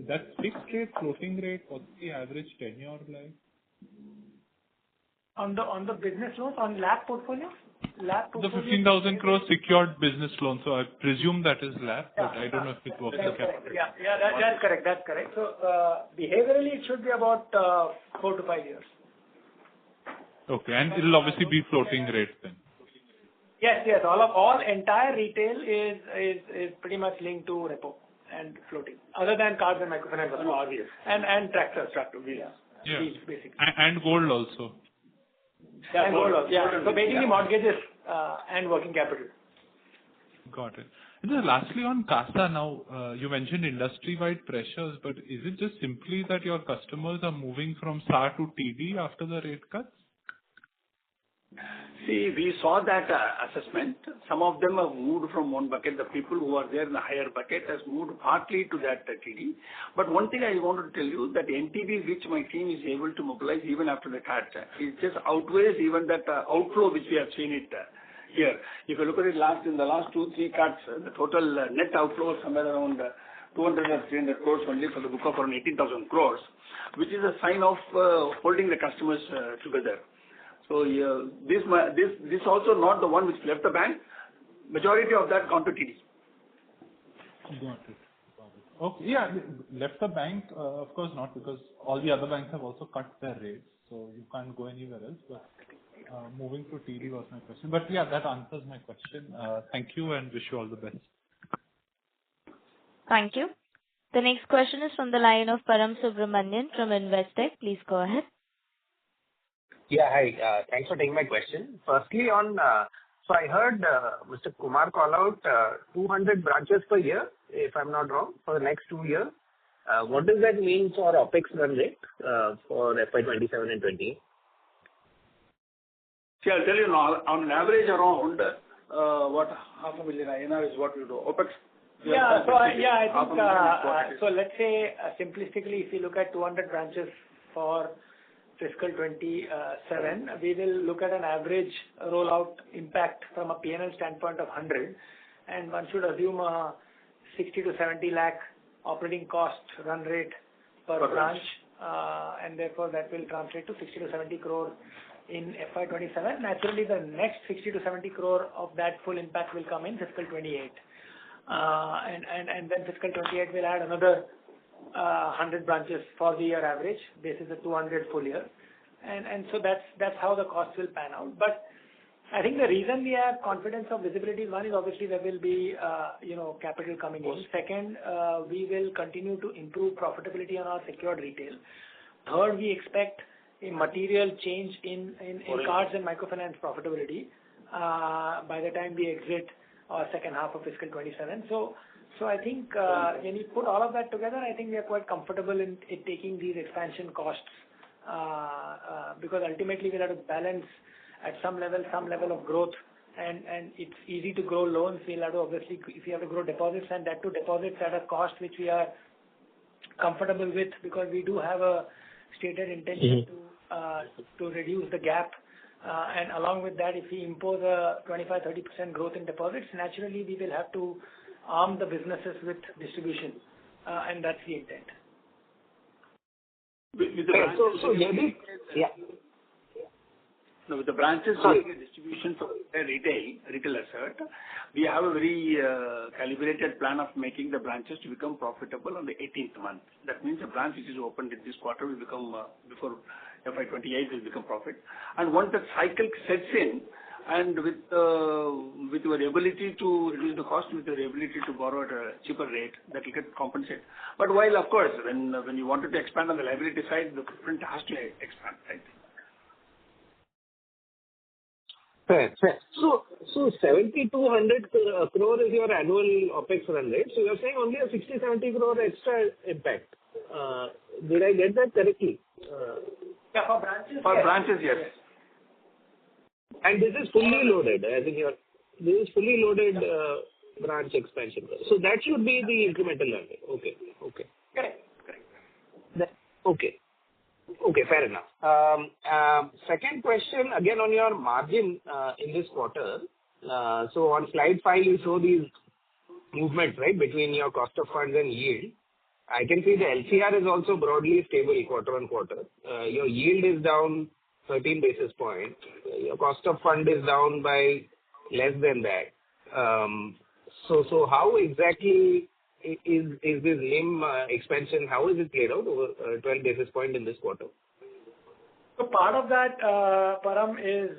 that's fixed rate, floating rate, what's the average tenure like? On the business loans, on LAP portfolio? The 15,000 crore secured business loan, so I presume that is LAP, but I don't know if it works the capital. That's correct. So behaviorally, it should be about 4 to 5 years. Okay, and it will obviously be floating rate then. Yes. All entire retail is pretty much linked to repo and floating, other than cars and microfinance, RBL, and tractors, wheels, basically. And gold also. And gold also. So basically mortgages and working capital. Got it. And then lastly on CASA now, you mentioned industry-wide pressures, but is it just simply that your customers are moving from SA to TD after the rate cuts? See, we saw that assessment. Some of them have moved from one bucket. The people who are there in the higher bucket has moved partly to that TD. But one thing I wanted to tell you that NTB, which my team is able to mobilize even after the cut, it just outweighs even that outflow which we have seen it here. If you look at it in the last 2-3 cuts, the total net outflow is somewhere around 200 or 300 crores only for the book of around 18,000 crores, which is a sign of holding the customers together. So this also not the one which left the bank. Majority of that gone to TD. Got it. Okay, yeah, left the bank, of course not, because all the other banks have also cut their rates, so you can't go anywhere else. But moving to TD was my question. But yeah, that answers my question. Thank you and wish you all the best. Thank you. The next question is from the line of Param Subramanian from Investec. Please go ahead. Yeah, hi. Thanks for taking my question. Firstly, so I heard Mr. Kumar call out 200 branches per year, if I'm not wrong, for the next 2 years. What does that mean for OPEX run rate for FY'27 and 28? See, I'll tell you now, on average around, half a million INR is what we do. OPEX. I think, so let's say simplistically, if you look at 200 branches for fiscal 27, we will look at an average rollout impact from a P&L standpoint of 100, and one should assume a 60 to 70 lakh operating cost run rate per branch, and therefore that will translate to 60 to 70 crore in FY'27. Naturally, the next 60 to 70 crore of that full impact will come in fiscal 28, and then fiscal 28 will add another 100 branches for the year average. This is a 200 full year, and so that's how the cost will pan out. But I think the reason we have confidence of visibility, one is obviously there will be capital coming in. Second, we will continue to improve profitability on our secured retail. Third, we expect a material change in cards and microfinance profitability by the time we exit our second half of fiscal 27. So I think when you put all of that together, I think we are quite comfortable in taking these expansion costs because ultimately we'll have to balance at some level of growth, and it's easy to grow loans. We'll have to obviously, if you have to grow deposits, and that to deposits at a cost which we are comfortable with, because we do have a stated intention to reduce the gap. And along with that, if we impose a 25-30% growth in deposits, naturally we will have to arm the businesses with distribution, and that's the intent. With the branches doing distribution for retail asset, we have a very calibrated plan of making the branches to become profitable on the 18th month. That means the branch which is opened in this quarter will become, before FY'28 will become profit. And once that cycle sets in, and with your ability to reduce the cost, with your ability to borrow at a cheaper rate, that will get compensated. But while, of course, when you wanted to expand on the liability side, the footprint has to expand, right? Fair. So 7,200 crore is your annual OpEx run rate. So you're saying only a 60-70 crore extra impact. Did I get that correctly? Yeah, for branches. For branches, yes. And this is fully loaded, as in this is fully loaded branch expansion. So that should be the incremental run rate. Okay. Correct. Okay, fair enough. Second question, again on your margin in this quarter. So on slide 5, you show these movements, right, between your cost of funds and yield. I can see the LCR is also broadly stable quarter on quarter. Your yield is down 13 basis points. Your cost of fund is down by less than that. So how exactly is this NIM expansion, how is it played out over 12 basis point in this quarter? So part of that, Param, is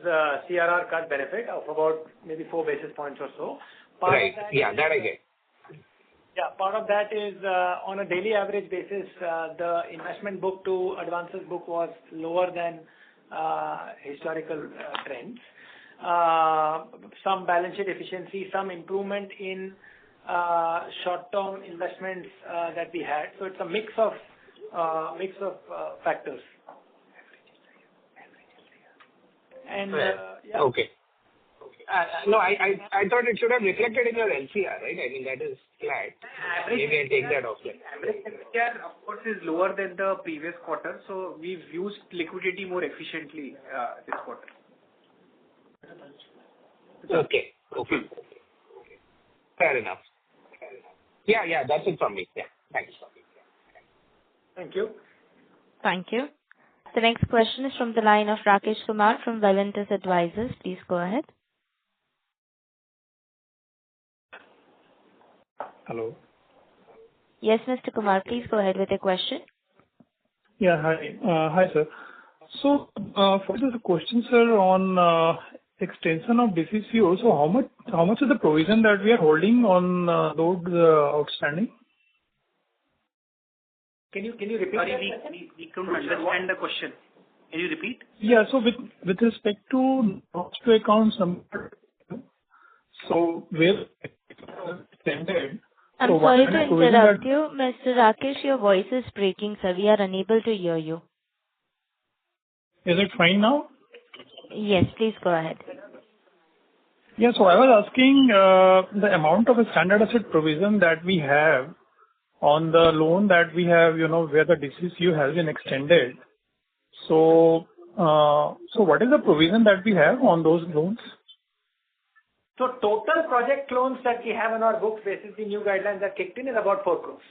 CRR cut benefit of about maybe 4 basis points or so. Right. Yeah, that I get. Yeah, part of that is on a daily average basis, the investment book to advances book was lower than historical trends. Some balance sheet efficiency, some improvement in short-term investments that we had. So it's a mix of factors. And yeah. Okay. No, I thought it should have reflected in your LCR, right? I mean, that is flat. Maybe I'll take that offline. Average LCR, of course, is lower than the previous quarter, so we've used liquidity more efficiently this quarter. Okay. Fair enough. Yeah, that's it from me. Yeah, thanks. Thank you. Thank you. The next question is from the line of Rakesh Kumar from Valentis Advisors. Please go ahead. Hello. Yes, Mr. Kumar, please go ahead with your question. Yeah, hi. Hi, sir. So, for the question, sir, on extension of DCCO, so how much is the provision that we are holding on those outstanding? Can you repeat? Sorry, we couldn't understand the question. Can you repeat? Yeah, so with respect to notes to accounts number, so where extended. I'm sorry to interrupt you, Mr. Rakesh. Your voice is breaking, sir. We are unable to hear you. Is it fine now? Yes, please go ahead. Yeah, so I was asking the amount of a standard asset provision that we have on the loan that we have, where the DCCO has been extended. So what is the provision that we have on those loans? So total project loans that we have on our books, basically new guidelines that kicked in, is about 4 crores.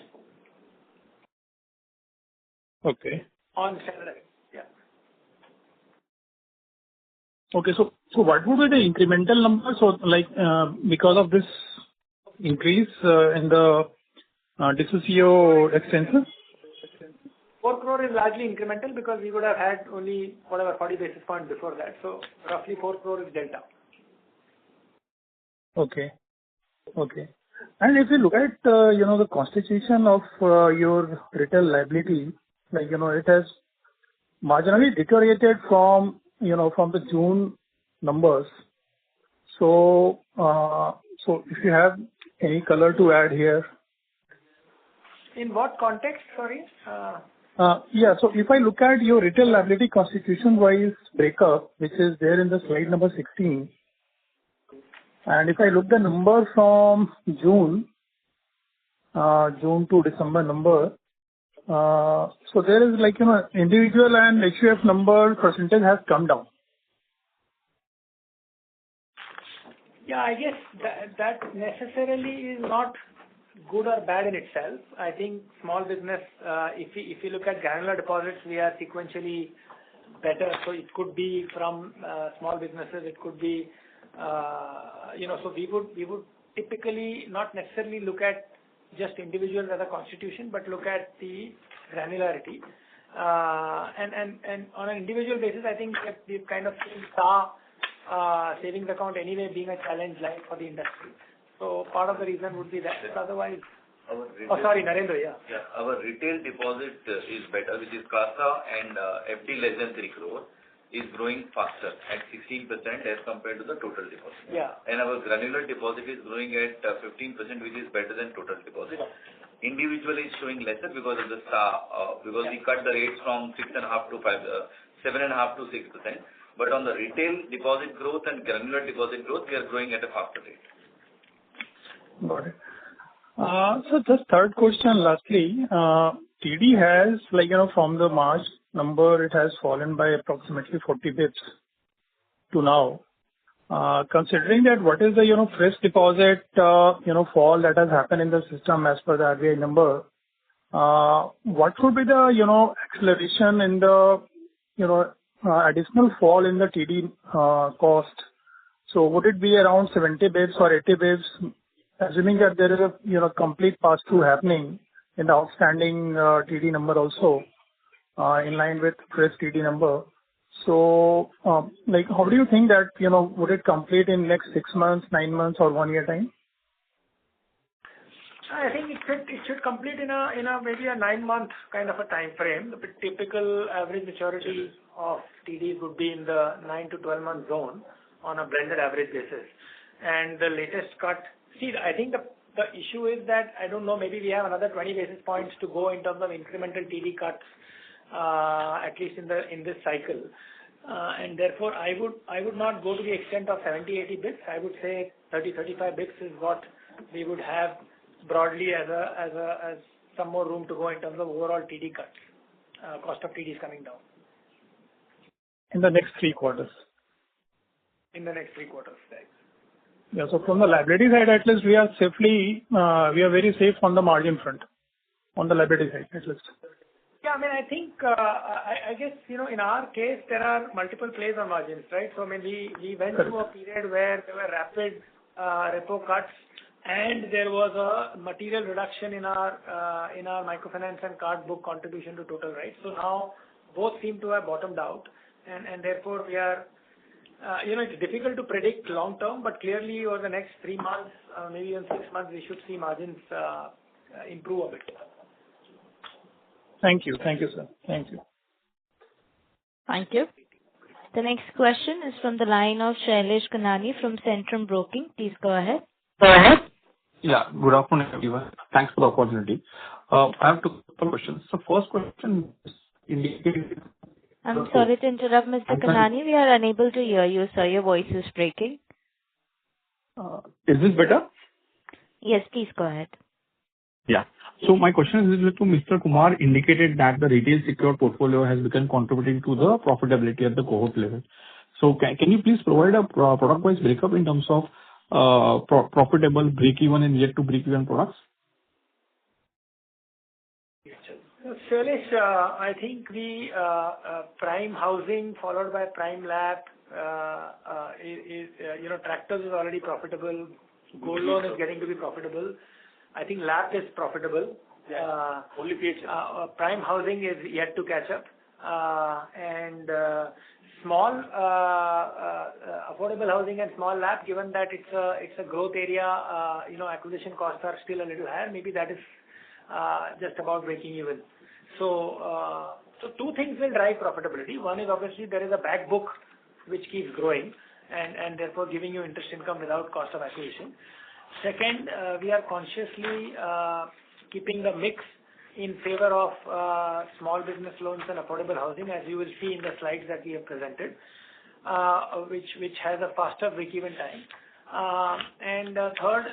Okay. On standard, yeah. Okay, so what would be the incremental number? So because of this increase in the DCCO extension? 4 crore is largely incremental because we would have had only 40 basis points before that. So roughly 4 crore is delta. Okay. And if you look at, the constitution of your retail liability, it has marginally deteriorated from the June numbers. So if you have any color to add here. In what context, sorry? Yeah, so if I look at your retail liability constitution-wise breakup, which is there in the slide number 16, and if I look the number from June to December number, so there is individual and HUF number percentage has come down. Yeah, I guess that necessarily is not good or bad in itself. I think small business, if you look at granular deposits, we are sequentially better. So it could be from small businesses, it could be, so we would typically not necessarily look at just individuals as a constitution, but look at the granularity. And on an individual basis, I think that we've kind of seen savings account anyway being a challenge like for the industry. So part of the reason would be that. Otherwise, sorry, Narendra, yeah. Yeah, our retail deposit is better, which is CASA and FD less than 3 crore is growing faster at 16% as compared to the total deposit. Yeah. And our granular deposit is growing at 15%, which is better than total deposit. Yeah. Individual is showing lesser because of the because we cut the rates from 6.5 to 7.5 to 6%. But on the retail deposit growth and granular deposit growth, we are growing at a faster rate. Got it. So just third question, lastly, TD has, from the March number, it has fallen by approximately 40 bits to now. Considering that, what is the, fresh deposit, fall that has happened in the system as per the RBI number, what would be the, acceleration in the, additional fall in the TD cost? So would it be around 70 bits or 80 bits, assuming that there is a, complete pass-through happening in the outstanding TD number also, in line with fresh TD number? So, how do you think that, would it complete in next 6 months, 9 months, or 1 year time? I think it should complete in a maybe a 9-month kind of a time frame. The typical average maturity of TDs would be in the 9 to 12 month zone on a blended average basis. And the latest cut, I think the issue is that, I don't know, maybe we have another 20 basis points to go in terms of incremental TD cuts, at least in this cycle. And therefore, I would not go to the extent of 70, 80 bits. I would say 30, 35 bits is what we would have broadly as some more room to go in terms of overall TD cuts, cost of TDs coming down. In the next 3 quarters? In the next 3 quarters, right. Yeah, so from the liability side, at least we are very safe on the margin front, on the liability side, at least. Yeah, I think, I guess, in our case, there are multiple plays on margins, right? So, we went through a period where there were rapid repo cuts, and there was a material reduction in our microfinance and card book contribution to total, right? So now both seem to have bottomed out, and therefore we are, it's difficult to predict long term, but clearly over the next 3 months, maybe even 6 months, we should see margins improve a bit. Thank you. Thank you, sir. Thank you. Thank you. The next question is from the line of Shailesh Kanani from Centrum Broking. Please go ahead. Yeah, good afternoon, everyone. Thanks for the opportunity. I have 2 questions. So first question is indicated. I'm sorry to interrupt, Mr. Kanani. We are unable to hear you, sir. Your voice is breaking. Is this better? Yes, please go ahead. Yeah. So my question is to Mr. Kumar indicated that the retail secured portfolio has become contributing to the profitability at the cohort level. So can you please provide a product-wise breakup in terms of profitable, break-even, and yet to break-even products? Shailesh, I think the prime housing followed by prime LAP is tractors is already profitable. Gold loan is getting to be profitable. I think LAP is profitable. Yeah. Only PH. Prime housing is yet to catch up. And small affordable housing and small LAP, given that it's a growth area, acquisition costs are still a little higher. Maybe that is just about breaking even. So 2 things will drive profitability. One is obviously there is a back book which keeps growing and therefore giving you interest income without cost of acquisition. Second, we are consciously keeping the mix in favor of small business loans and affordable housing, as you will see in the slides that we have presented, which has a faster break-even time. And third,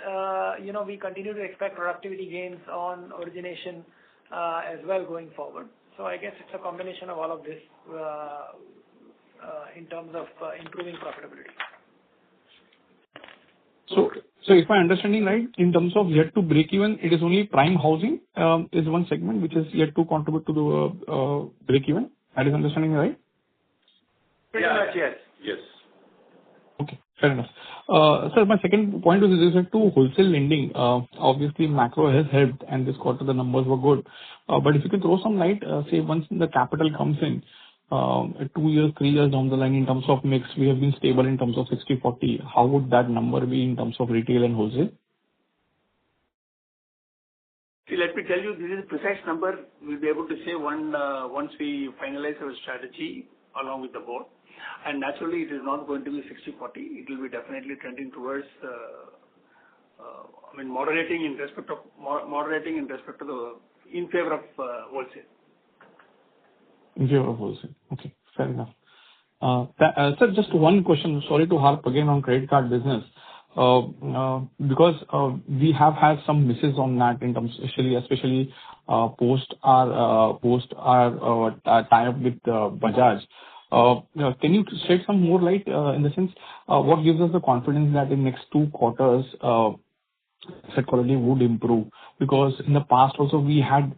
we continue to expect productivity gains on origination as well going forward. So I guess it's a combination of all of this in terms of improving profitability. So if my understanding right, in terms of yet to break even, it is only prime housing is one segment which is yet to contribute to the break even. That is understanding right? Pretty much, yes. Yes. Okay, fair enough. Sir, my second point was with respect to wholesale lending. Obviously, macro has helped, and this quarter the numbers were good. But if you could throw some light, say once the capital comes in, 2 years, 3 years down the line in terms of mix, we have been stable in terms of 60/40. How would that number be in terms of retail and wholesale? See, let me tell you, this is a precise number we'll be able to say once we finalize our strategy along with the board. And naturally, it is not going to be 60/40. It will be definitely trending towards, moderating in respect to in favor of wholesale. In favor of wholesale. Okay, fair enough. Sir, just one question. Sorry to harp again on credit card business. Because we have had some misses on that in terms, especially post our tie-up with Bajaj. Can you shed some more light in the sense what gives us the confidence that in next 2 quarters asset quality would improve? Because in the past also we had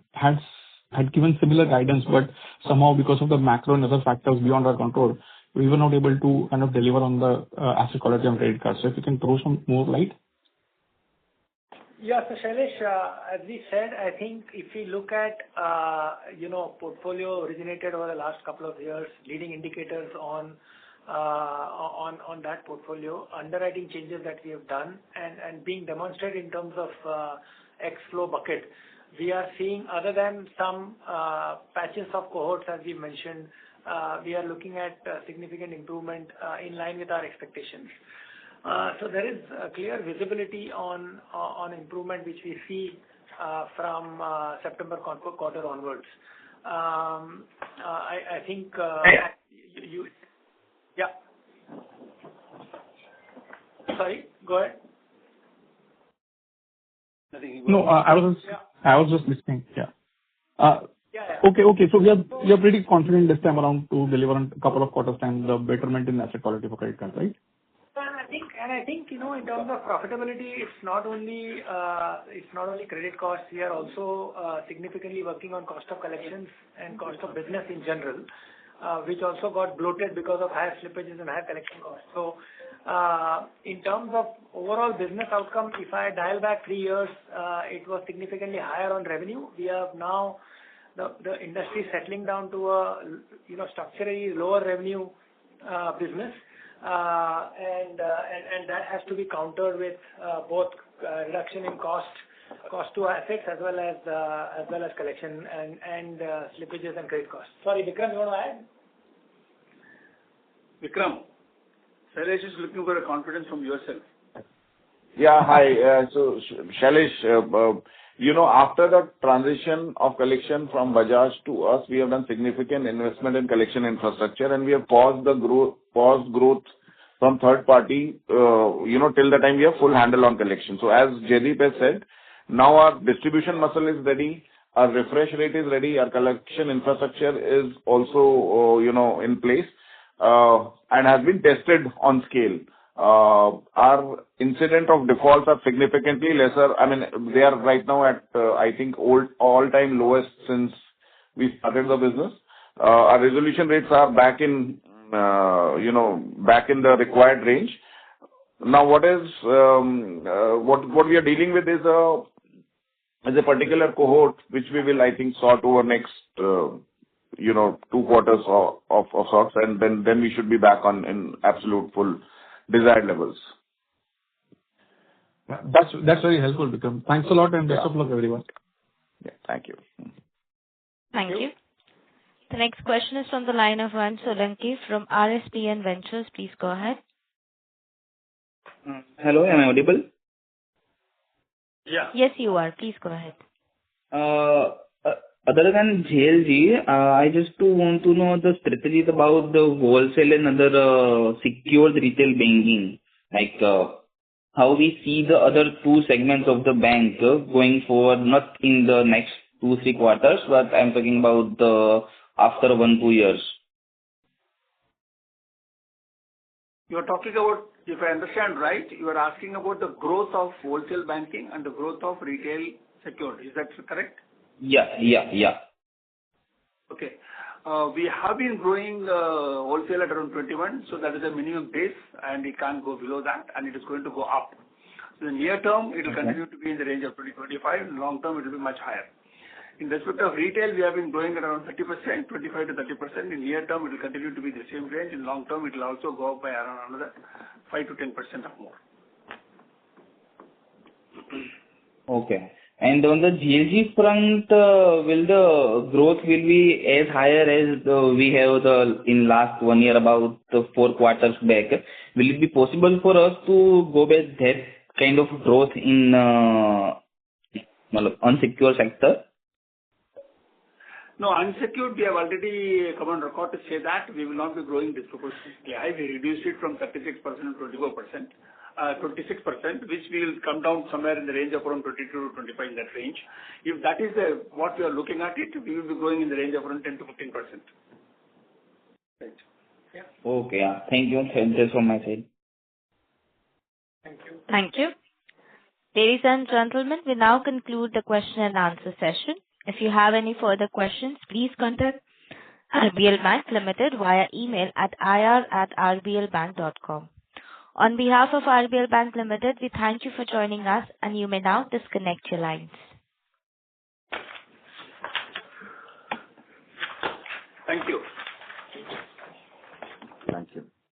given similar guidance, but somehow because of the macro and other factors beyond our control, we were not able to kind of deliver on the asset quality on credit cards. So if you can throw some more light. Yeah, so Shailesh, as we said, I think if we look at portfolio originated over the last couple of years, leading indicators on that portfolio, underwriting changes that we have done, and being demonstrated in terms of X-flow bucket, we are seeing, other than some patches of cohorts, as we mentioned, we are looking at significant improvement in line with our expectations. So there is a clear visibility on improvement which we see from September quarter onwards. I think yeah. Sorry, go ahead. No, I was just listening. Yeah. Okay. So we are pretty confident this time around to deliver in a couple of quarters time the betterment in asset quality for credit cards, right? I think in terms of profitability, it's not only credit costs. We are also significantly working on cost of collections and cost of business in general, which also got bloated because of higher slippages and higher collection costs. So in terms of overall business outcome, if I dial back 3 years, it was significantly higher on revenue. We have now the industry settling down to a structurally lower revenue business, and that has to be countered with both reduction in cost to assets as well as collection and slippages and credit costs. Sorry, Vikram, you want to add? Vikram, Shailesh is looking for a confidence from yourself. Yeah, hi. So Shailesh, after the transition of collection from Bajaj to us, we have done significant investment in collection infrastructure, and we have paused growth from third party, till the time we have full handle on collection. So as Jaideep has said, now our distribution muscle is ready, our refresh rate is ready, our collection infrastructure is also, in place, and has been tested on scale. Our incident of defaults are significantly lesser. I mean, they are right now at, I think, all-time lowest since we started the business. Our resolution rates are back in the required range. Now, what we are dealing with is a particular cohort which we will, I think, sort over next, 2 quarters of sorts, and then we should be back in absolute full desired levels. That's very helpful, Vikram. Thanks a lot, and best of luck, everyone. Yeah, thank you. Thank you. The next question is from the line of Vansh Solanki from RSPN Ventures. Please go ahead. Hello, am I audible? Yeah. Yes, you are. Please go ahead. Other than JLG, I just want to know the strategies about the wholesale and other secured retail banking, like how we see the other 2 segments of the bank going forward, not in the next 2-3 quarters, but I'm talking about after 1-2 years. You are talking about, if I understand right, you are asking about the growth of wholesale banking and the growth of retail secured. Is that correct? Yeah. Okay. We have been growing wholesale at around 21, so that is a minimum base, and it can't go below that, and it is going to go up. So in the near term, it will continue to be in the range of 20-25. In long term, it will be much higher. In respect of retail, we have been growing at around 30%, 25 to 30%. In near term, it will continue to be the same range. In long term, it will also go up by around another 5 to 10% or more. Okay. And on the GLG front, will the growth will be as higher as we have in last 1 year, about 4 quarters back? Will it be possible for us to go back that kind of growth in unsecured sector? No, unsecured, we have already come on record to say that we will not be growing disproportionately high. We reduced it from 36% to 26%, which will come down somewhere in the range of around 22 to 25, in that range. If that is what we are looking at it, we will be growing in the range of around 10 to 15%. Right. Yeah. Okay. Yeah. Thank you. That's from my side. Thank you. Thank you. Ladies and gentlemen, we now conclude the question and answer session. If you have any further questions, please contact RBL Bank Limited via email at ir@rblbank.com. On behalf of RBL Bank Limited, we thank you for joining us, and you may now disconnect your lines. Thank you.